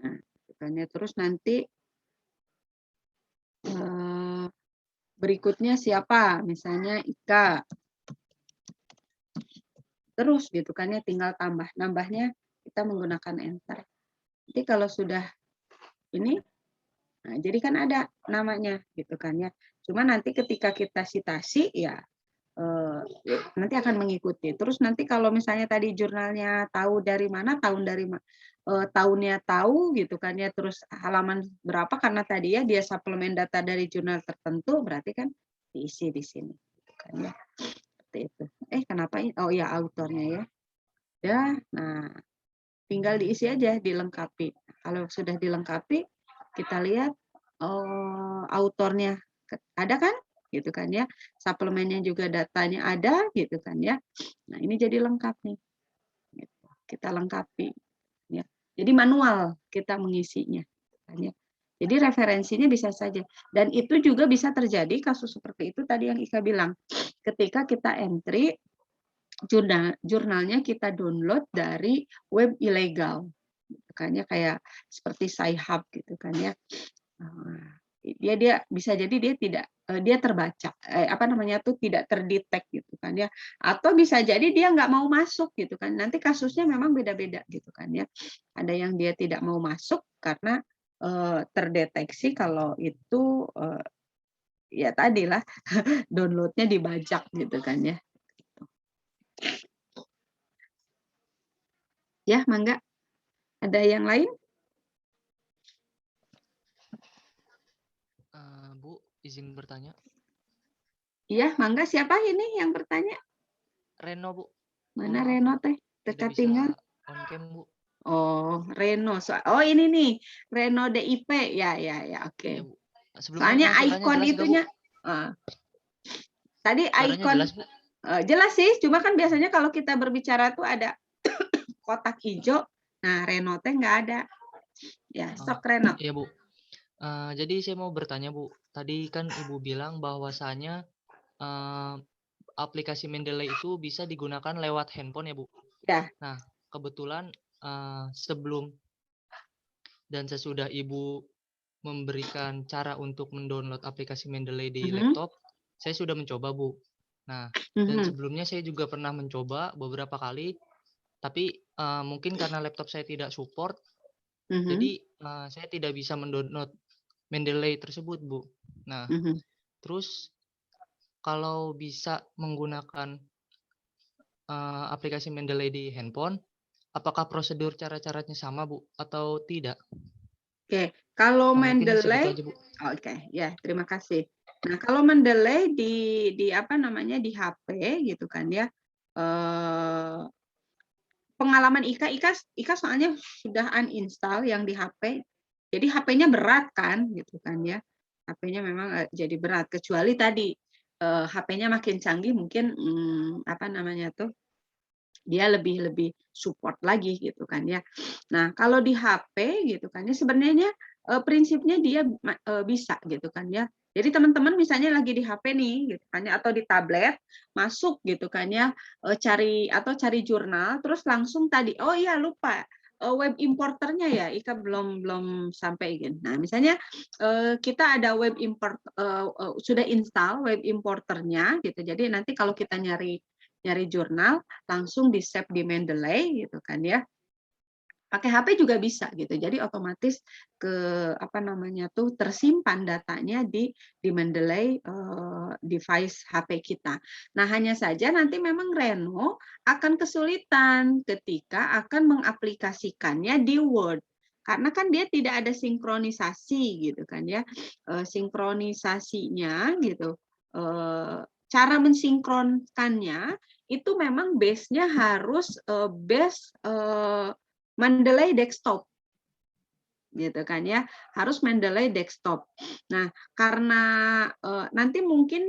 Nah, gitu kan ya. Terus nanti berikutnya siapa? Misalnya Ika. Terus gitu kan ya, tinggal nambahnya kita menggunakan enter. Jadi kalau sudah ini, nah jadi kan ada namanya gitu kan ya. Cuma nanti ketika kita citasi ya nanti akan mengikuti. Terus nanti kalau misalnya tadi jurnalnya tahu dari mana, tahunnya tahu gitu kan ya, terus halaman berapa karena tadi ya dia suplemen data dari jurnal tertentu, berarti kan diisi di sini gitu kan ya. Seperti itu. Kenapa ini? Oh ya, autornya ya. Ya, nah tinggal diisi aja, dilengkapi. Kalau sudah dilengkapi, kita lihat autornya ada kan? Gitu kan ya, suplemennya juga datanya ada gitu kan ya. Nah ini jadi lengkap nih, gitu. Kita lengkapi ya. Jadi manual kita mengisinya kan ya. Jadi referensinya bisa saja, dan itu juga bisa terjadi kasus seperti itu tadi yang Ika bilang, ketika kita entry jurnalnya kita download dari web ilegal gitu kan ya, kayak seperti Sci-Hub gitu kan ya. Dia bisa jadi dia terbaca apa namanya tuh tidak terdetek gitu kan ya, atau bisa jadi dia nggak mau masuk gitu kan. Nanti kasusnya memang beda-beda gitu kan ya. Ada yang dia tidak mau masuk karena terdeteksi kalau itu ya tadilah downloadnya dibajak gitu kan ya. Ya, Mangga. Ada yang lain? Bu, izin bertanya. Iya, Mangga. Siapa ini yang bertanya? Reno, Bu. Mana Maaf, Reno teh? tidak Dekat bisa tinggal. on cam, Bu. Oh, Reno. Oh, ini nih. Reno DIP. Ya, oke. Iya, Bu. Soalnya suaranya ikon jelas nggak, Bu? itunya. Tadi Suaranya ikon jelas, Bu? jelas sih, cuma kan biasanya kalau kita berbicara tuh ada kotak hijau. Nah, Reno teh nggak ada. Ya, sok Reno. Iya, Bu. Jadi saya mau bertanya, Bu. Tadi kan Ibu bilang bahwasanya aplikasi Mendeley itu bisa digunakan lewat handphone ya, Bu? Ya. Nah, kebetulan sebelum dan sesudah Ibu memberikan cara untuk mendownload aplikasi Mendeley di laptop, saya sudah mencoba, Bu. Nah, dan sebelumnya saya juga pernah mencoba beberapa kali, tapi mungkin karena laptop saya tidak support, jadi saya tidak bisa mendownload Mendeley tersebut, Bu. Nah, terus kalau bisa menggunakan aplikasi Mendeley di handphone, apakah prosedur cara-caranya sama, Bu, atau tidak? Oke, kalau Mungkin segitu Mendeley, aja, Bu. oke, ya terima kasih. Nah, kalau Mendeley di apa namanya di HP gitu kan ya, pengalaman Ika soalnya sudah uninstall yang di HP, jadi HP-nya berat kan gitu kan ya, HP-nya memang jadi berat kecuali tadi HP-nya makin canggih mungkin apa namanya tuh dia lebih support lagi gitu kan ya. Nah, kalau di HP gitu kan ya sebenarnya prinsipnya dia bisa gitu kan ya. Jadi teman-teman misalnya lagi di HP nih gitu kan ya atau di tablet masuk gitu kan ya cari jurnal terus langsung tadi oh iya lupa web importernya ya Ika belum sampai gitu. Nah, misalnya kita ada web import sudah install web importernya gitu. Jadi nanti kalau kita nyari jurnal langsung di save di Mendeley gitu kan ya. Pakai HP juga bisa gitu. Jadi otomatis ke apa namanya tuh tersimpan datanya di Mendeley device HP kita. Nah, hanya saja nanti memang Reno akan kesulitan ketika akan mengaplikasikannya di Word. Karena kan dia tidak ada sinkronisasi gitu kan ya. Sinkronisasinya gitu. Cara mensinkronkannya itu memang base-nya harus base Mendeley desktop gitu kan ya, harus Mendeley desktop. Nah, karena nanti mungkin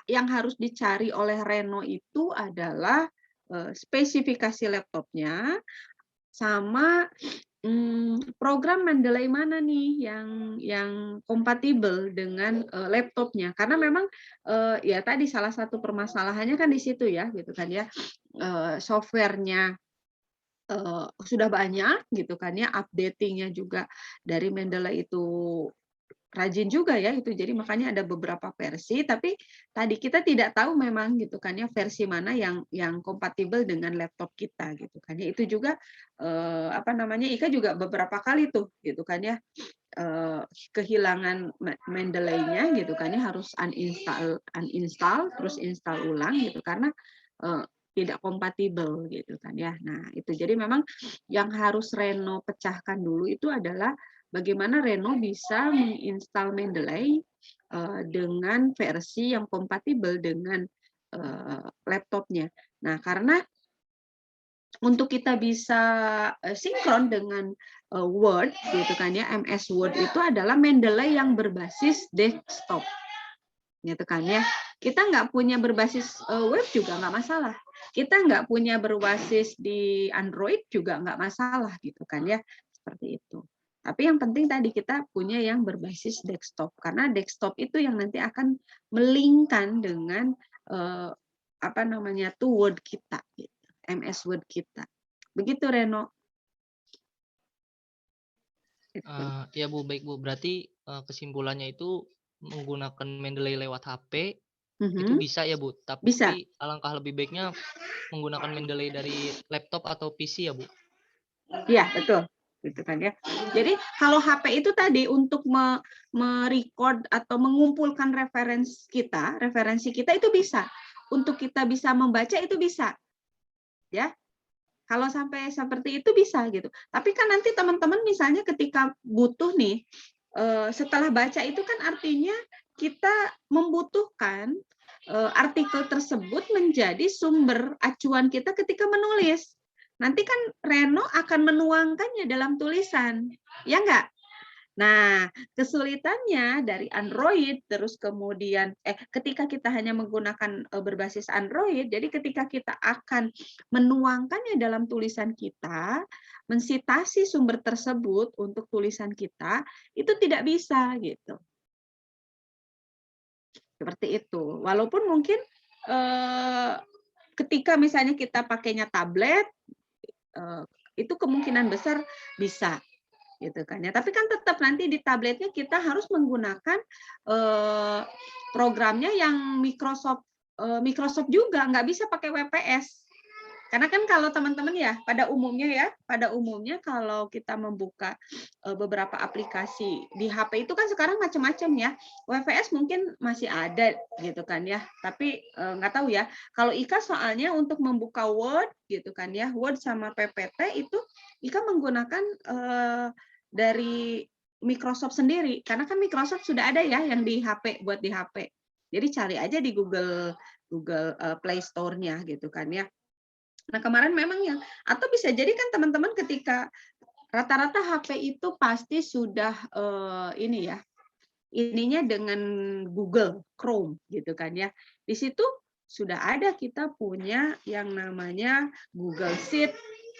yang harus dicari oleh Reno itu adalah spesifikasi laptopnya sama program Mendeley mana nih yang kompatibel dengan laptopnya. Karena memang ya tadi salah satu permasalahannya kan di situ ya, gitu kan ya, softwarenya sudah banyak gitu kan ya, updatingnya juga dari Mendeley itu rajin juga ya itu, jadi makanya ada beberapa versi, tapi tadi kita tidak tahu memang gitu kan ya versi mana yang kompatibel dengan laptop kita gitu kan ya. Itu juga apa namanya Ika juga beberapa kali tuh gitu kan ya kehilangan Mendeley-nya gitu kan ya, harus uninstall terus install ulang gitu karena tidak kompatibel gitu kan ya. Nah, itu jadi memang yang harus Reno pecahkan dulu itu adalah bagaimana Reno bisa menginstal Mendeley dengan versi yang kompatibel dengan laptopnya. Nah, karena untuk kita bisa sinkron dengan Word gitu kan ya, MS Word itu adalah Mendeley yang berbasis desktop gitu kan ya. Kita nggak punya berbasis web juga nggak masalah. Kita nggak punya berbasis di Android juga nggak masalah gitu kan ya, seperti itu. Tapi yang penting tadi kita punya yang berbasis desktop karena desktop itu yang nanti akan melingkan dengan apa namanya tuh Word kita, gitu. MS Word kita. Begitu Reno. Ya Bu, baik Bu. Berarti kesimpulannya itu menggunakan Mendeley lewat HP itu bisa ya Bu, tapi bisa. Alangkah lebih baiknya menggunakan Mendeley dari laptop atau PC ya Bu? Iya betul, gitu kan ya. Jadi kalau HP itu tadi untuk merecord atau mengumpulkan referensi kita itu bisa. Untuk kita bisa membaca itu bisa. Ya. Kalau sampai seperti itu bisa gitu. Tapi kan nanti teman-teman misalnya ketika butuh nih, setelah baca itu kan artinya kita membutuhkan artikel tersebut menjadi sumber acuan kita ketika menulis. Nanti kan Reno akan menuangkannya dalam tulisan, ya enggak? Nah, kesulitannya dari Android, terus kemudian ketika kita hanya menggunakan berbasis Android, jadi ketika kita akan menuangkannya dalam tulisan kita, mensitasi sumber tersebut untuk tulisan kita, itu tidak bisa gitu. Seperti itu. Walaupun mungkin ketika misalnya kita pakainya tablet, itu kemungkinan besar bisa. Gitu kan ya, tapi kan tetap nanti di tabletnya kita harus menggunakan programnya yang Microsoft juga, nggak bisa pakai WPS, karena kan kalau teman-teman ya pada umumnya kalau kita membuka beberapa aplikasi di HP itu kan sekarang macam-macam ya, WPS mungkin masih ada gitu kan ya, tapi nggak tahu ya kalau Ika soalnya untuk membuka Word gitu kan ya, Word sama PPT itu Ika menggunakan dari Microsoft sendiri, karena kan Microsoft sudah ada ya yang di HP, buat di HP. Jadi cari aja di Google Play Store-nya gitu kan ya. Nah, kemarin memang yang atau bisa jadi kan teman-teman ketika rata-rata HP itu pasti sudah ininya dengan Google Chrome gitu kan ya. Di situ sudah ada kita punya yang namanya Google Sheet,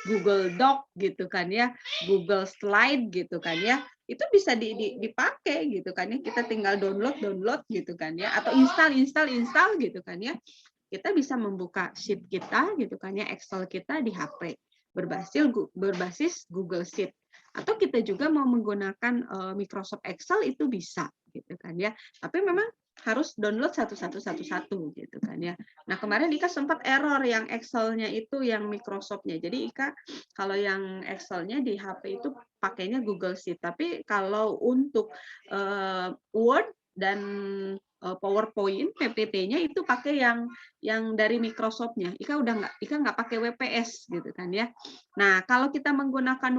Google Doc gitu kan ya, Google Slide gitu kan ya, itu bisa dipakai gitu kan ya, kita tinggal download gitu kan ya, atau install gitu kan ya, kita bisa membuka sheet kita gitu kan ya, Excel kita di HP berbasis Google Sheet, atau kita juga mau menggunakan Microsoft Excel itu bisa gitu kan ya, tapi memang harus download satu gitu kan ya. Nah, kemarin Ika sempat error yang Excel-nya itu yang Microsoft-nya. Jadi Ika kalau yang Excel-nya di HP itu pakainya Google Sheet. Tapi kalau untuk Word dan PowerPoint, PPT-nya itu pakai yang dari Microsoft-nya. Ika nggak pakai WPS gitu kan ya. Nah, kalau kita menggunakan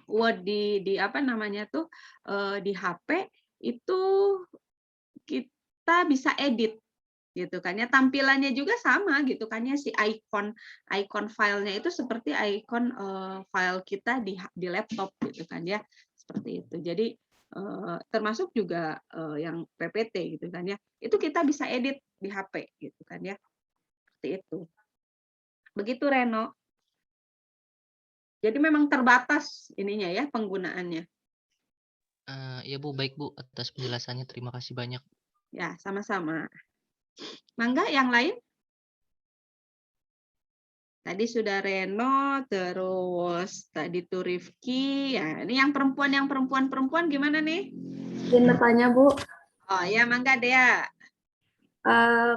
Word di apa namanya tuh di HP itu kita bisa edit gitu kan ya, tampilannya juga sama gitu kan ya, si icon filenya itu seperti icon file kita di laptop gitu kan ya, seperti itu. Jadi termasuk juga yang PPT gitu kan ya, itu kita bisa edit di HP gitu kan ya, seperti itu. Begitu Reno. Jadi memang terbatas ininya ya penggunaannya. Ya Bu, baik Bu, atas penjelasannya, terima kasih banyak. Ya, sama-sama. Mangga yang lain? Tadi sudah Reno, terus tadi tuh Rifki. Ya, ini yang perempuan gimana nih? Izin bertanya, Bu. Oh ya, Mangga Dea.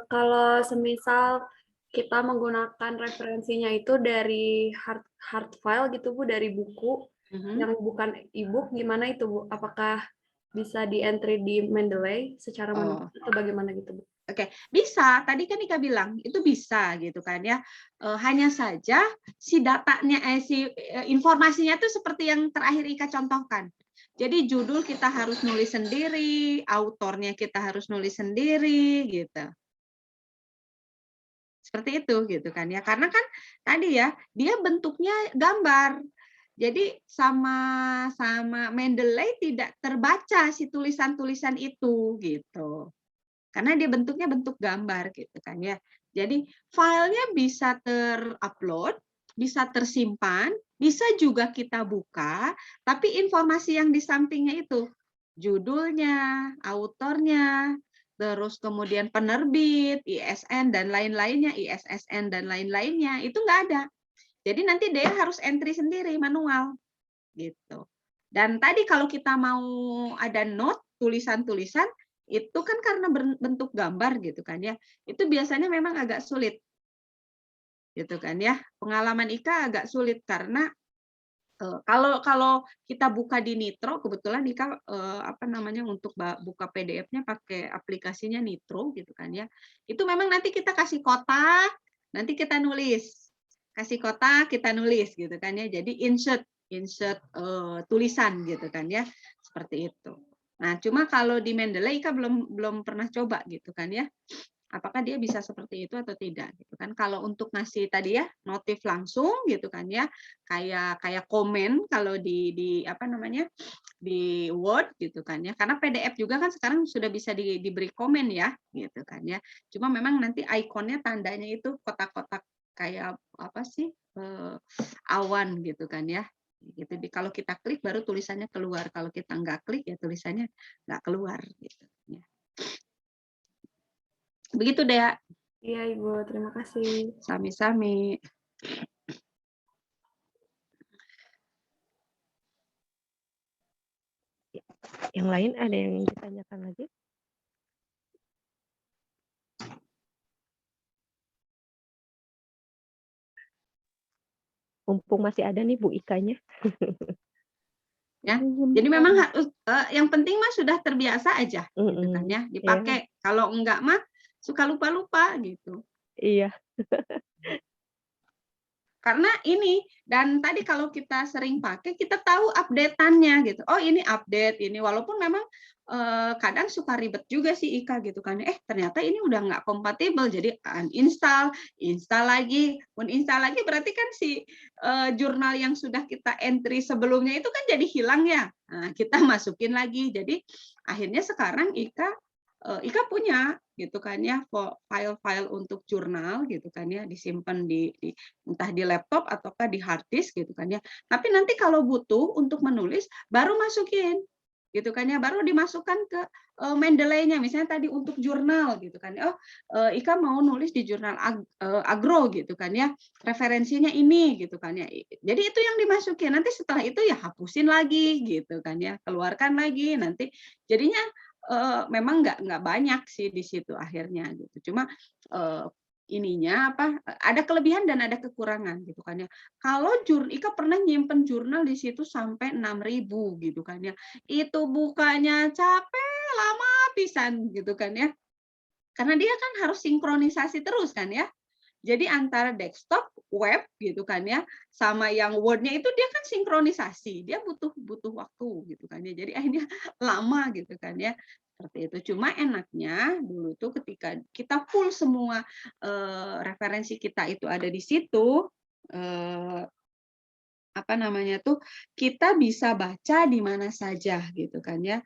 Kalau semisal kita menggunakan referensinya itu dari hard file gitu, Bu, dari buku yang bukan e-book, gimana itu, Bu? Apakah bisa di-entry di Mendeley secara manual atau bagaimana gitu, Bu? Oke, bisa. Tadi kan Ika bilang itu bisa gitu kan ya. Hanya saja si datanya, informasinya itu seperti yang terakhir Ika contohkan. Jadi judul kita harus nulis sendiri, autornya kita harus nulis sendiri gitu. Seperti itu gitu kan ya. Karena kan tadi ya dia bentuknya gambar. Jadi sama Mendeley tidak terbaca si tulisan-tulisan itu gitu. Karena dia bentuknya bentuk gambar gitu kan ya. Jadi filenya bisa terupload, bisa tersimpan, bisa juga kita buka, tapi informasi yang di sampingnya itu judulnya, autornya, terus kemudian penerbit, ISN dan lain-lainnya, ISSN dan lain-lainnya itu nggak ada. Jadi nanti dia harus entry sendiri manual gitu. Dan tadi kalau kita mau ada note, tulisan-tulisan itu kan karena bentuk gambar gitu kan ya. Itu biasanya memang agak sulit. Gitu kan ya. Pengalaman Ika agak sulit karena Kalau kita buka di Nitro, kebetulan Ika untuk buka PDF-nya pakai aplikasinya Nitro gitu kan ya. Itu memang nanti kita kasih kotak, nanti kita nulis. Kasih kotak, kita nulis gitu kan ya. Jadi insert tulisan gitu kan ya. Seperti itu. Nah, cuma kalau di Mendeley Ika belum pernah coba gitu kan ya. Apakah dia bisa seperti itu atau tidak gitu kan. Kalau untuk ngasih tadi ya notif langsung gitu kan ya, kayak komen kalau di di Word gitu kan ya, karena PDF juga kan sekarang sudah bisa diberi komen ya gitu kan ya. Cuma memang nanti ikonnya tandanya itu kotak-kotak kayak apa sih, awan gitu kan ya gitu. Kalau kita klik baru tulisannya keluar, kalau kita nggak klik ya tulisannya nggak keluar gitu ya. Begitu deh. Iya Ibu, terima kasih. Sami-sami. Yang lain ada yang ditanyakan lagi? Mumpung masih ada nih Bu Ikanya. Ya, jadi memang harus yang penting mah sudah terbiasa aja gitu kan ya, dipakai. Kalau enggak mah suka lupa-lupa gitu. Iya. Karena ini, dan tadi kalau kita sering pakai, kita tahu update-annya gitu. Oh ini update, ini walaupun memang kadang suka ribet juga sih Ika gitu kan. Ternyata ini udah nggak kompatibel, jadi uninstall, install lagi berarti kan si jurnal yang sudah kita entry sebelumnya itu kan jadi hilang ya. Nah, kita masukin lagi. Jadi akhirnya sekarang Ika punya gitu kan ya file-file untuk jurnal gitu kan ya, disimpan entah di laptop ataukah di hard disk gitu kan ya. Tapi nanti kalau butuh untuk menulis baru masukin gitu kan ya, baru dimasukkan ke Mendeley-nya misalnya tadi untuk jurnal gitu kan. Ika mau nulis di jurnal agro gitu kan ya, referensinya ini gitu kan ya. Jadi itu yang dimasukin, nanti setelah itu ya hapusin lagi gitu kan ya, keluarkan lagi nanti jadinya memang nggak banyak sih di situ akhirnya gitu. Cuma ininya ada kelebihan dan ada kekurangan gitu kan ya. Kalau Ika pernah nyimpen jurnal di situ sampai 6.000 gitu kan ya. Itu bukanya capek lama pisan gitu kan ya. Karena dia kan harus sinkronisasi terus kan ya. Jadi antara desktop, web gitu kan ya, sama yang Word-nya itu dia kan sinkronisasi, dia butuh waktu gitu kan ya. Jadi akhirnya lama gitu kan ya. Seperti itu. Cuma enaknya dulu tuh ketika kita full semua referensi kita itu ada di situ, kita bisa baca di mana saja gitu kan ya.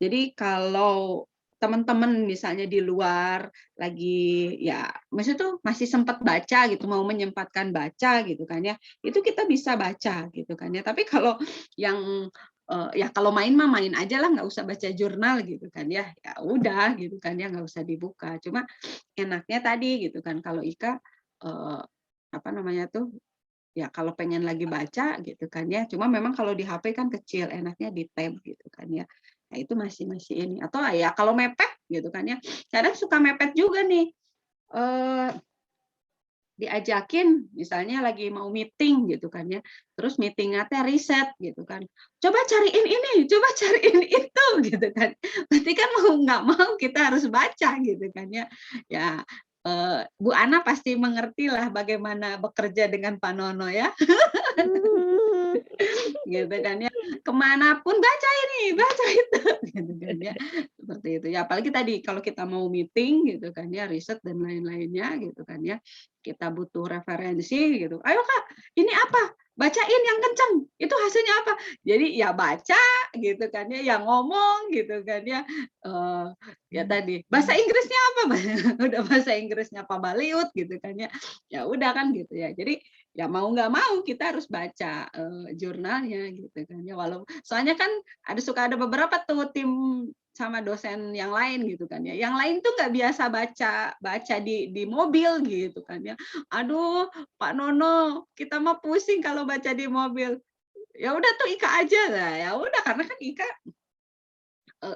Jadi kalau teman-teman misalnya di luar lagi ya maksudnya tuh masih sempat baca gitu, mau menyempatkan baca gitu kan ya, itu kita bisa baca gitu kan ya. Tapi kalau yang ya kalau main mah main aja lah, nggak usah baca jurnal gitu kan ya, ya udah gitu kan ya, nggak usah dibuka. Cuma enaknya tadi gitu kan kalau Ika ya kalau pengen lagi baca gitu kan ya, cuma memang kalau di HP kan kecil, enaknya di tab gitu kan ya. Nah, itu masih ini. Atau ya kalau mepet gitu kan ya, kadang suka mepet juga nih. Diajakin misalnya lagi mau meeting gitu kan ya, terus meetingnya riset gitu kan, coba cariin ini, coba cariin itu gitu kan. Berarti kan mau nggak mau kita harus baca gitu kan ya. Ya Bu Ana pasti mengerti lah bagaimana bekerja dengan Pak Nono ya. Gitu kan ya, kemanapun baca ini, baca itu gitu kan ya, seperti itu ya. Apalagi tadi kalau kita mau meeting gitu kan ya, riset dan lain-lainnya gitu kan ya, kita butuh referensi gitu, ayo Kak ini apa, bacain yang kenceng, itu hasilnya apa, jadi ya baca gitu kan ya, yang ngomong gitu kan ya. Ya tadi bahasa Inggrisnya apa, udah bahasa Inggrisnya Pak Baliut gitu kan ya, ya udah kan gitu ya. Jadi ya mau nggak mau kita harus baca jurnalnya gitu kan ya, soalnya kan suka ada beberapa tuh tim sama dosen yang lain gitu kan ya, yang lain tuh nggak biasa baca di mobil gitu kan ya. Aduh Pak Nono, kita mah pusing kalau baca di mobil, ya udah tuh Ika aja lah, ya udah karena kan Ika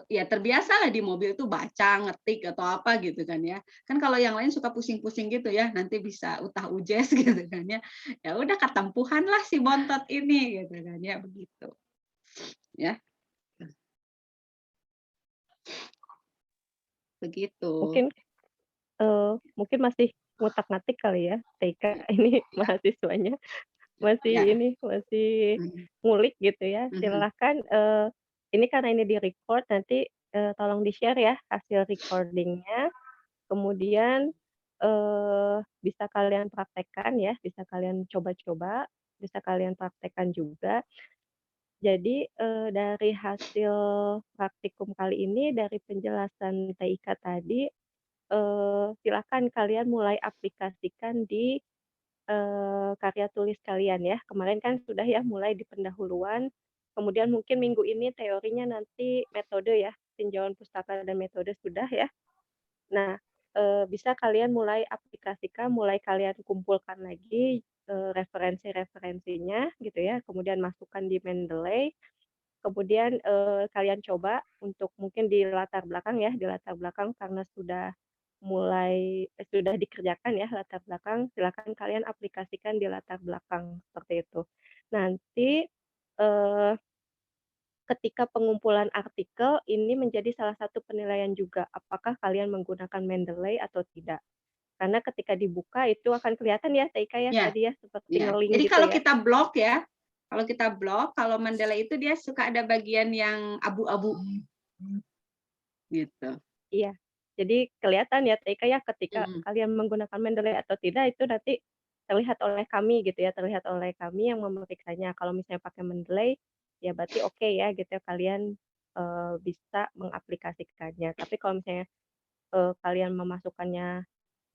ya terbiasa lah di mobil tuh baca, ngetik atau apa gitu kan ya. Kan kalau yang lain suka pusing-pusing gitu ya, nanti bisa utah ujes gitu kan ya. Ya udah ketempuhan lah si bontot ini gitu kan ya, begitu. Ya, begitu. Mungkin masih ngutak-ngatik kali ya, TK ini mahasiswanya masih Ya. masih ngulik gitu ya. Silahkan ini karena ini di-record nanti tolong di-share ya hasil recordingnya. Kemudian bisa kalian praktekkan ya, bisa kalian coba-coba, bisa kalian praktekkan juga. Jadi dari hasil praktikum kali ini, dari penjelasan TIK tadi, silakan kalian mulai aplikasikan di karya tulis kalian ya. Kemarin kan sudah ya mulai di pendahuluan, kemudian mungkin minggu ini teorinya nanti metode ya, tinjauan pustaka dan metode sudah ya. Nah, bisa kalian mulai aplikasikan, mulai kalian kumpulkan lagi referensi-referensinya gitu ya, kemudian masukkan di Mendeley, kemudian kalian coba untuk mungkin di latar belakang ya, di latar belakang karena sudah sudah dikerjakan ya latar belakang, silakan kalian aplikasikan di latar belakang, seperti itu. Nanti, eee, ketika pengumpulan artikel ini menjadi salah satu penilaian juga, apakah kalian menggunakan Mendeley atau tidak. Karena ketika dibuka itu akan kelihatan ya Teika ya, Ya, tadi ya, seperti ya. nge-link Jadi gitu kalau ya. kita blok ya, kalau Mendeley itu dia suka ada bagian yang abu-abu gitu. Iya, jadi kelihatan ya Teika ya ketika kalian menggunakan Mendeley atau tidak itu nanti terlihat oleh kami gitu ya, terlihat oleh kami yang memeriksanya. Kalau misalnya pakai Mendeley, ya berarti oke ya gitu ya kalian bisa mengaplikasikannya. Tapi kalau misalnya kalian memasukkannya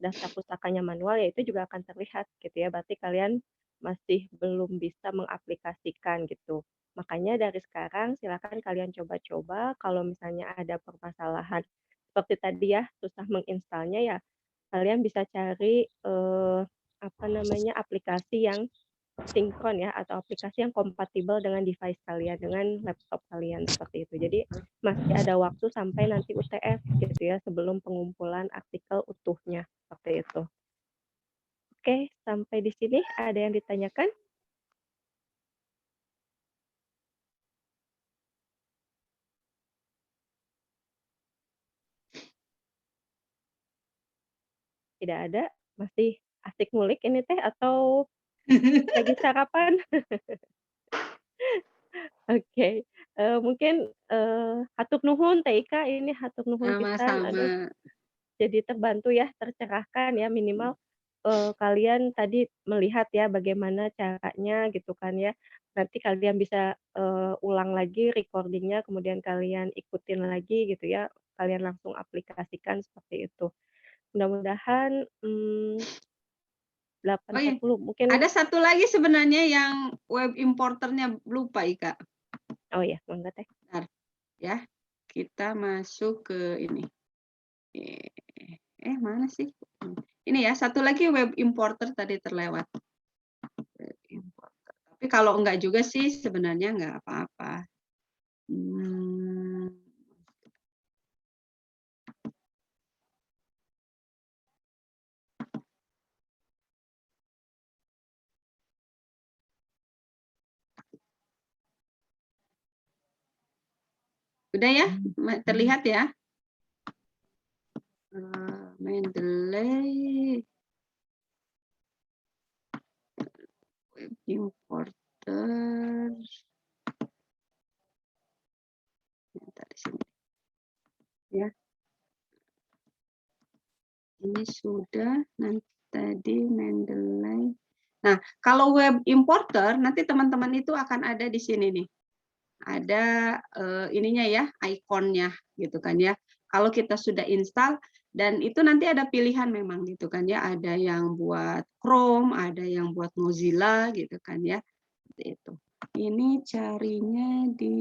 daftar pustakanya manual, ya itu juga akan terlihat gitu ya, berarti kalian masih belum bisa mengaplikasikan gitu. Makanya dari sekarang silakan kalian coba-coba, kalau misalnya ada permasalahan seperti tadi ya, susah menginstalnya ya, kalian bisa cari apa namanya, aplikasi yang sinkron ya, atau aplikasi yang kompatibel dengan device kalian, dengan laptop kalian, seperti itu. Jadi masih ada waktu sampai nanti UTS gitu ya, sebelum pengumpulan artikel utuhnya, seperti itu. Oke, sampai di sini ada yang ditanyakan? Tidak ada? Masih asik ngulik ini teh atau lagi sarapan? Oke, mungkin hatur nuhun Teh Ika, ini hatur nuhun pisan, aduh Sama-sama. jadi terbantu ya, tercerahkan ya, minimal kalian tadi melihat ya bagaimana caranya gitu kan ya. Nanti kalian bisa ulang lagi recording-nya, kemudian kalian ikutin lagi gitu ya, kalian langsung aplikasikan seperti itu. Mudah-mudahan 8.40 mungkin. Ada satu lagi sebenarnya yang web importernya lupa Ika. Oh ya, mangga Teh. Bentar, ya, kita masuk ke ini. Mana sih? Ini ya, satu lagi web importer tadi terlewat. Web importer. Tapi kalau enggak juga sih sebenarnya enggak apa-apa. Udah ya? Terlihat ya? Mendeley web importer. Di sini. Ya. Ini sudah, nanti tadi Mendeley. Nah, kalau web importer nanti teman-teman itu akan ada di sini nih. Ada ininya ya, ikonnya gitu kan ya. Kalau kita sudah install dan itu nanti ada pilihan memang gitu kan ya, ada yang buat Chrome, ada yang buat Mozilla gitu kan ya. Seperti itu. Ini carinya di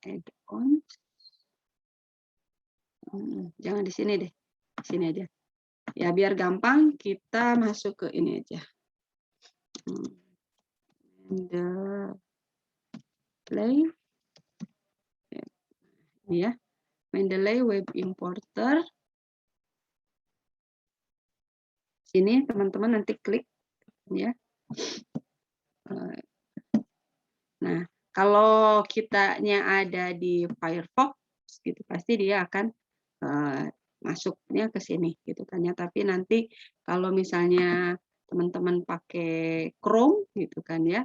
add-on. Jangan di sini deh. Di sini aja. Ya biar gampang kita masuk ke ini aja. Mendeley, ini ya, Mendeley Web Importer. Sini teman-teman nanti klik ya. Nah, kalau kitanya ada di Firefox gitu pasti dia akan masuknya ke sini gitu kan ya. Tapi nanti kalau misalnya teman-teman pakai Chrome gitu kan ya,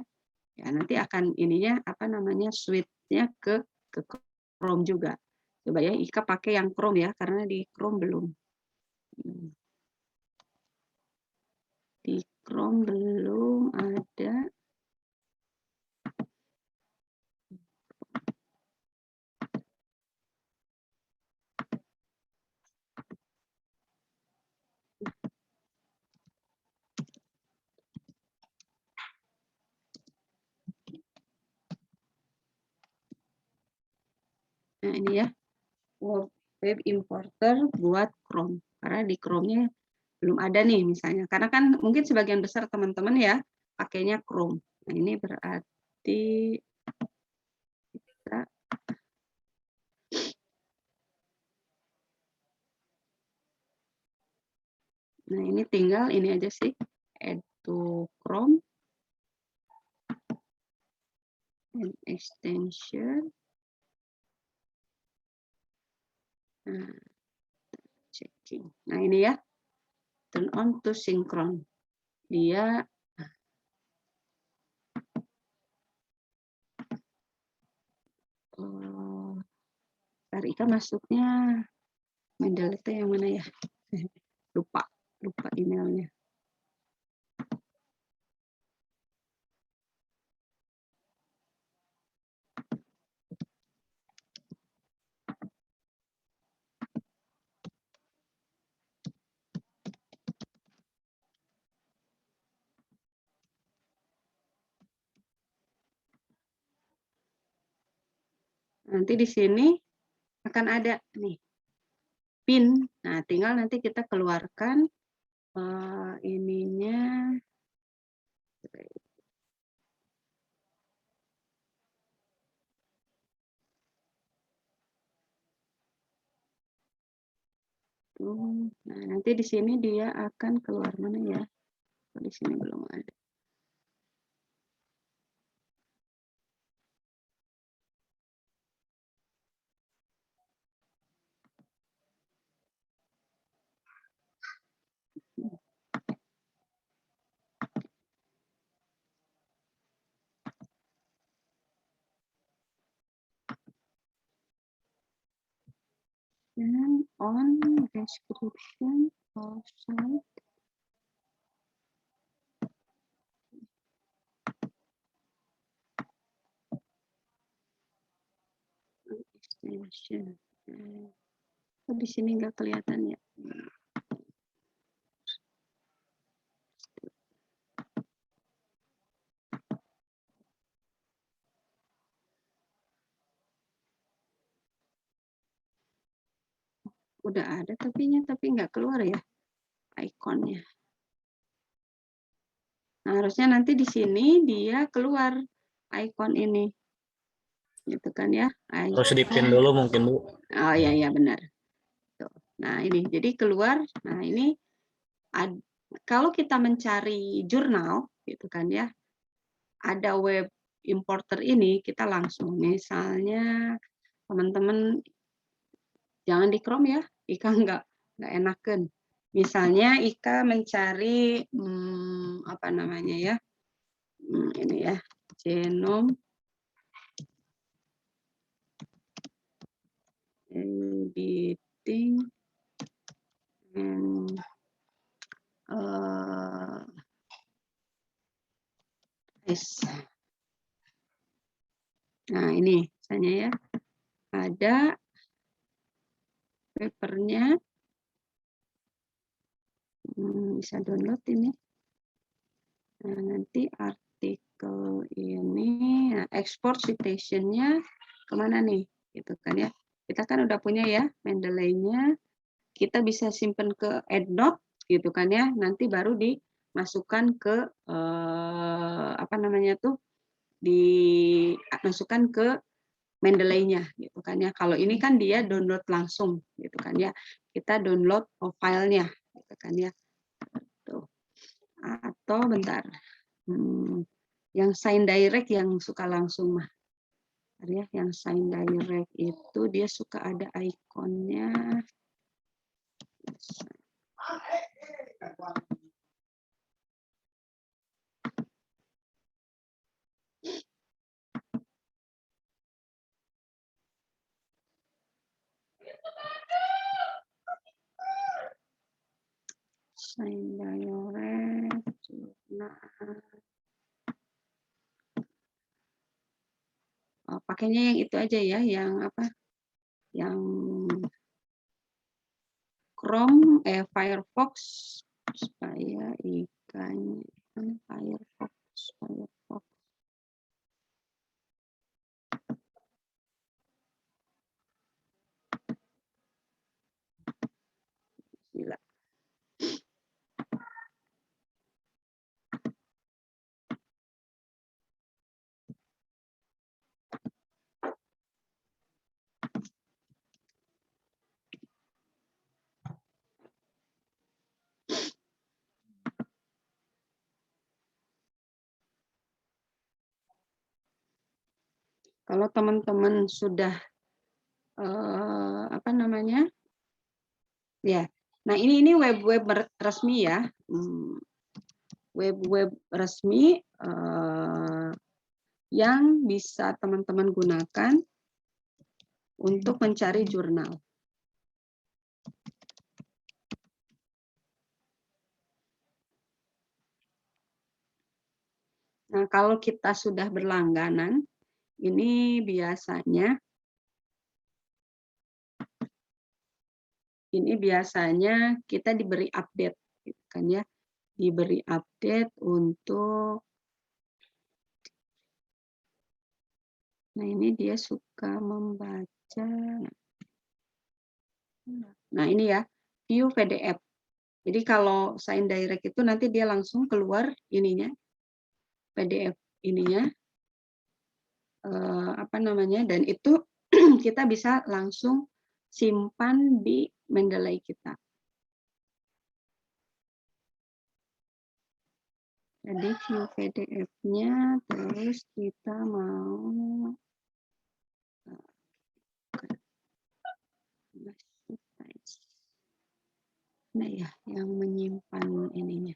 ya nanti akan ininya apa namanya switch-nya ke Chrome juga. Coba ya Ika pakai yang Chrome ya karena di Chrome belum. Di Chrome belum ada. Nah ini ya, web importer buat Chrome. Karena di Chrome-nya belum ada nih misalnya. Karena kan mungkin sebagian besar teman-teman ya pakainya Chrome. Nah ini berarti kita nah ini tinggal ini aja sih, add to Chrome and extension. Nah, checking. Nah ini ya, turn on to synchron. Dia Rika masuknya Mendeley yang mana ya? lupa emailnya. Nanti di sini akan ada nih pin. Nah, tinggal nanti kita keluarkan ininya. Nah, nanti di sini dia akan keluar mana ya? Di sini belum ada. And on description of site. Extension. Di sini nggak kelihatan ya. Udah ada tapi nggak keluar ya ikonnya. Nah, harusnya nanti di sini dia keluar ikon ini. Gitu kan ya. Harus dipin dulu mungkin, Bu. Oh iya benar. Tuh. Nah, ini jadi keluar. Nah, ini kalau kita mencari jurnal gitu kan ya. Ada web importer ini kita langsung misalnya teman-teman jangan di Chrome ya. Ika nggak enakan. Misalnya Ika mencari apa namanya ya? Ini ya, genome editing and nah ini misalnya ya ada papernya, bisa download ini. Nah, nanti artikel ini, nah, export citation-nya kemana nih, gitu kan ya? Kita kan udah punya ya Mendeley-nya, kita bisa simpan ke EndNote, gitu kan ya? Nanti baru dimasukkan ke apa namanya tuh dimasukkan ke Mendeley-nya gitu kan ya. Kalau ini kan dia download langsung gitu kan ya. Kita download filenya gitu kan ya. Tuh. Atau bentar. Yang sign direct yang suka langsung mah. Ya, yang sign direct itu dia suka ada ikonnya. Sign direct. Oh, pakainya yang itu aja ya, yang apa? Yang Chrome, Firefox supaya ikannya Firefox. Gila. Kalau teman-teman sudah apa namanya? Ya. Nah, ini web-web resmi ya. Web-web resmi yang bisa teman-teman gunakan untuk mencari jurnal. Nah, kalau kita sudah berlangganan, ini biasanya kita diberi update, gitu kan ya, diberi update untuk. Nah, ini dia suka membaca. Nah, ini ya, view PDF. Jadi kalau sign direct itu nanti dia langsung keluar ininya, PDF ininya, apa namanya, dan itu kita bisa langsung simpan di Mendeley kita. Jadi view PDF-nya, terus kita mau nah ya, yang menyimpan ininya.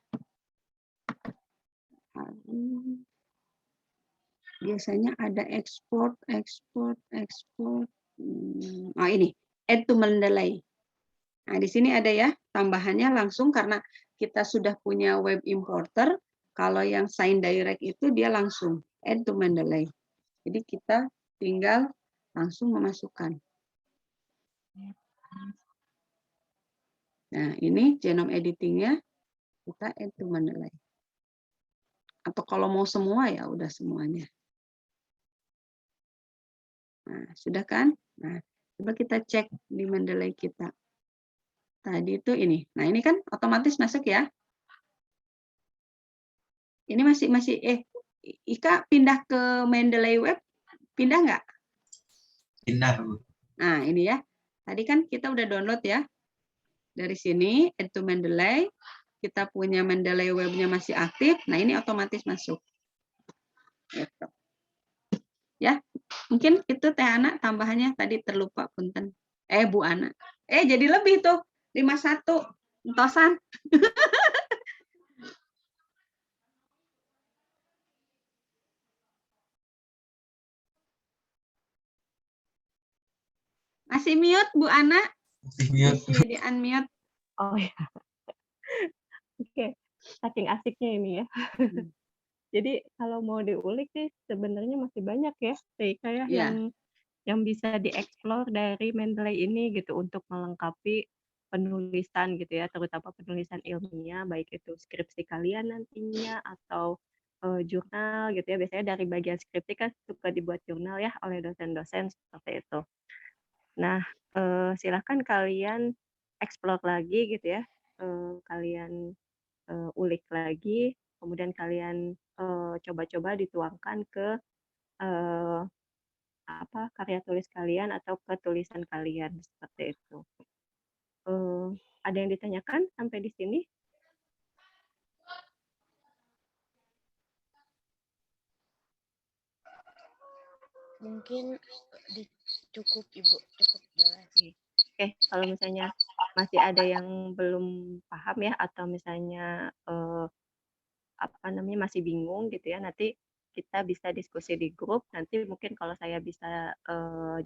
Biasanya ada export. Nah, ini add to Mendeley. Nah, di sini ada ya tambahannya langsung karena kita sudah punya web importer. Kalau yang sign direct itu dia langsung add to Mendeley. Jadi kita tinggal langsung memasukkan. Nah, ini genome editing-nya kita add to Mendeley. Atau kalau mau semua ya udah semuanya. Nah, sudah kan? Nah, coba kita cek di Mendeley kita. Tadi itu ini. Nah, ini kan otomatis masuk ya. Ini masih Ika pindah ke Mendeley Web, pindah nggak? Pindah, Bu. Nah, ini ya. Tadi kan kita udah download ya. Dari sini, add to Mendeley. Kita punya Mendeley Web-nya masih aktif. Nah, ini otomatis masuk. Gitu. Ya, mungkin itu Teh Ana tambahannya tadi terlupa punten. Bu Ana. Jadi lebih tuh 51 entosan. Masih mute Bu Ana? Masih di unmute. Oh ya. Oke, saking asiknya ini ya. Jadi kalau mau diulik sih sebenarnya masih banyak ya, kayak yang bisa dieksplor dari Mendeley ini gitu untuk melengkapi penulisan gitu ya, terutama penulisan ilmiah, baik itu skripsi kalian nantinya atau jurnal gitu ya. Biasanya dari bagian skripsi kan suka dibuat jurnal ya oleh dosen-dosen seperti itu. Nah, silakan kalian explore lagi gitu ya, kalian ulik lagi, kemudian kalian coba-coba dituangkan ke eh, apa karya tulis kalian atau ke tulisan kalian seperti itu. Eh, ada yang ditanyakan sampai di sini? Mungkin cukup Ibu, cukup jelas. Oke, kalau misalnya masih ada yang belum paham ya atau misalnya apa namanya masih bingung gitu ya, nanti kita bisa diskusi di grup. Nanti mungkin kalau saya bisa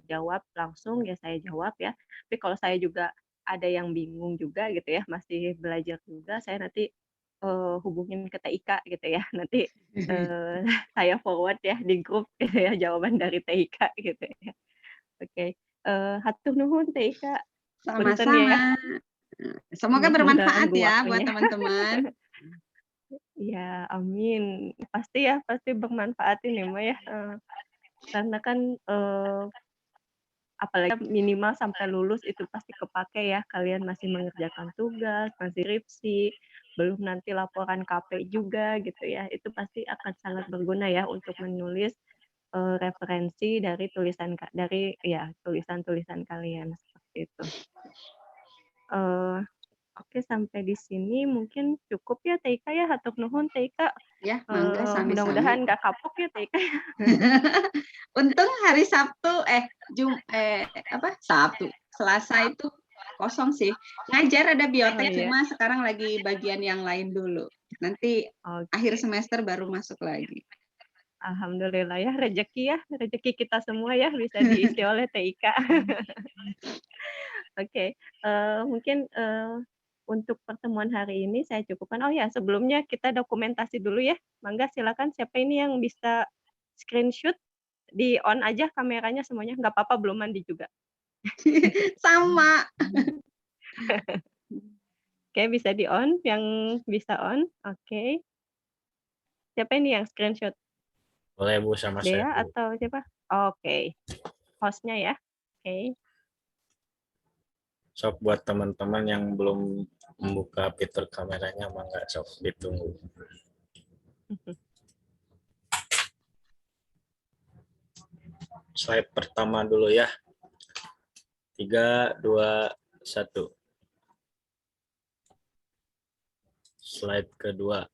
jawab langsung ya saya jawab ya. Tapi kalau saya juga ada yang bingung juga gitu ya, masih belajar juga, saya nanti hubungin ke TIK gitu ya. Nanti saya forward ya di grup gitu ya jawaban dari TIK gitu ya. Oke, hatur nuhun TIK. Punten ya. Sama-sama. Semoga Udah bermanfaat mengganggu ya buat waktunya. teman-teman. Ya, amin. Pasti ya, pasti bermanfaat ini mah ya. Karena kan apalagi minimal sampai lulus itu pasti kepake ya. Kalian masih mengerjakan tugas, masih skripsi, belum nanti laporan KP juga gitu ya. Itu pasti akan sangat berguna ya untuk menulis referensi dari dari ya tulisan-tulisan kalian seperti itu. Oke, sampai di sini mungkin cukup ya Teika ya, hatur nuhun Teika. Ya, mangga sami-sami. Mudah-mudahan nggak kapok ya Teika. Untung hari Sabtu Sabtu, Selasa itu kosong sih. Ngajar ada biotek iya. cuma sekarang lagi bagian yang lain dulu. Nanti akhir semester baru masuk lagi. Alhamdulillah ya, rezeki kita semua ya bisa diisi oleh TIK. Oke, mungkin untuk pertemuan hari ini saya cukupkan. Oh ya, sebelumnya kita dokumentasi dulu ya. Mangga silakan siapa ini yang bisa screenshot, di on aja kameranya semuanya, nggak apa-apa belum mandi juga. Sama. Oke, bisa di on, yang bisa on. Oke. Siapa ini yang screenshot? Boleh Bu sama saya. Dea Bu. atau siapa? Oke. Hostnya ya. Oke. Sok buat teman-teman yang belum membuka fitur kameranya, mangga sok ditunggu. Slide pertama dulu ya. 3, 2, 1. Slide kedua.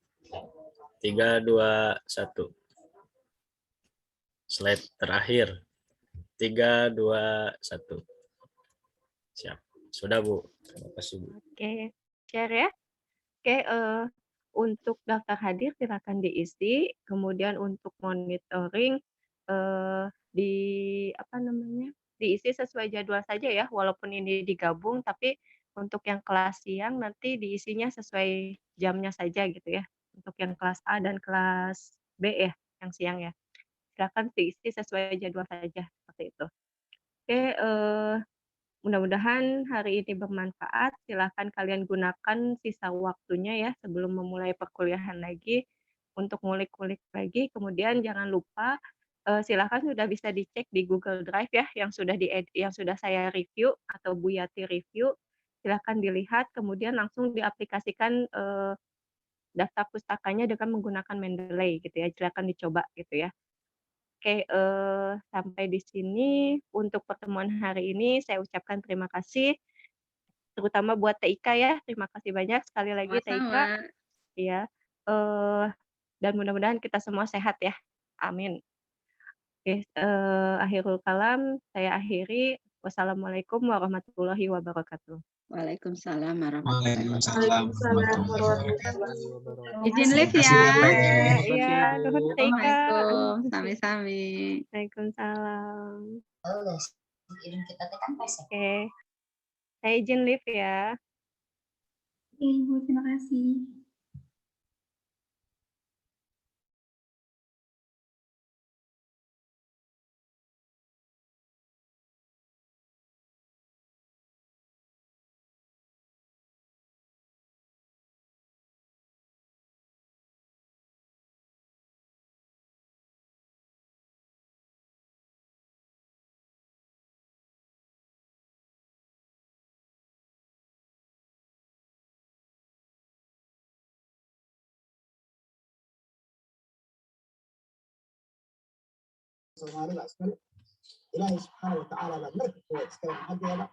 3, 2, 1. Slide terakhir. 3, 2, 1. Siap. Sudah Bu. Terima kasih Bu. Oke, share ya. Oke, untuk daftar hadir silakan diisi. Kemudian untuk monitoring di apa namanya? Diisi sesuai jadwal saja ya, walaupun ini digabung tapi untuk yang kelas siang nanti diisinya sesuai jamnya saja gitu ya. Untuk yang kelas A dan kelas B ya, yang siang ya. Silakan diisi sesuai jadwal saja seperti itu. Oke, mudah-mudahan hari ini bermanfaat. Silahkan kalian gunakan sisa waktunya ya sebelum memulai perkuliahan lagi untuk ngulik-ngulik lagi. Kemudian jangan lupa silahkan sudah bisa dicek di Google Drive ya yang sudah saya review atau Bu Yati review. Silahkan dilihat kemudian langsung diaplikasikan daftar pustakanya dengan menggunakan Mendeley gitu ya. Silahkan dicoba gitu ya. Oke, sampai di sini untuk pertemuan hari ini saya ucapkan terima kasih, terutama buat TIK ya, terima kasih banyak sekali lagi TIK. Sama-sama. Ya, dan mudah-mudahan kita semua sehat ya, amin. Oke, akhirul kalam, saya akhiri. Wassalamualaikum warahmatullahi wabarakatuh. Waalaikumsalam warahmatullahi Waalaikumsalam warahmatullahi wabarakatuh. Izin live ya. Iya, nuhun TIK. Assalamualaikum. Sami-sami. Waalaikumsalam. Kita tekan Oke, saya izin live ya. Oke, Ibu, terima kasih. Soomaaliba iskale ilaahay subxaana watacaala baa marka koowaad iskale xaggeeda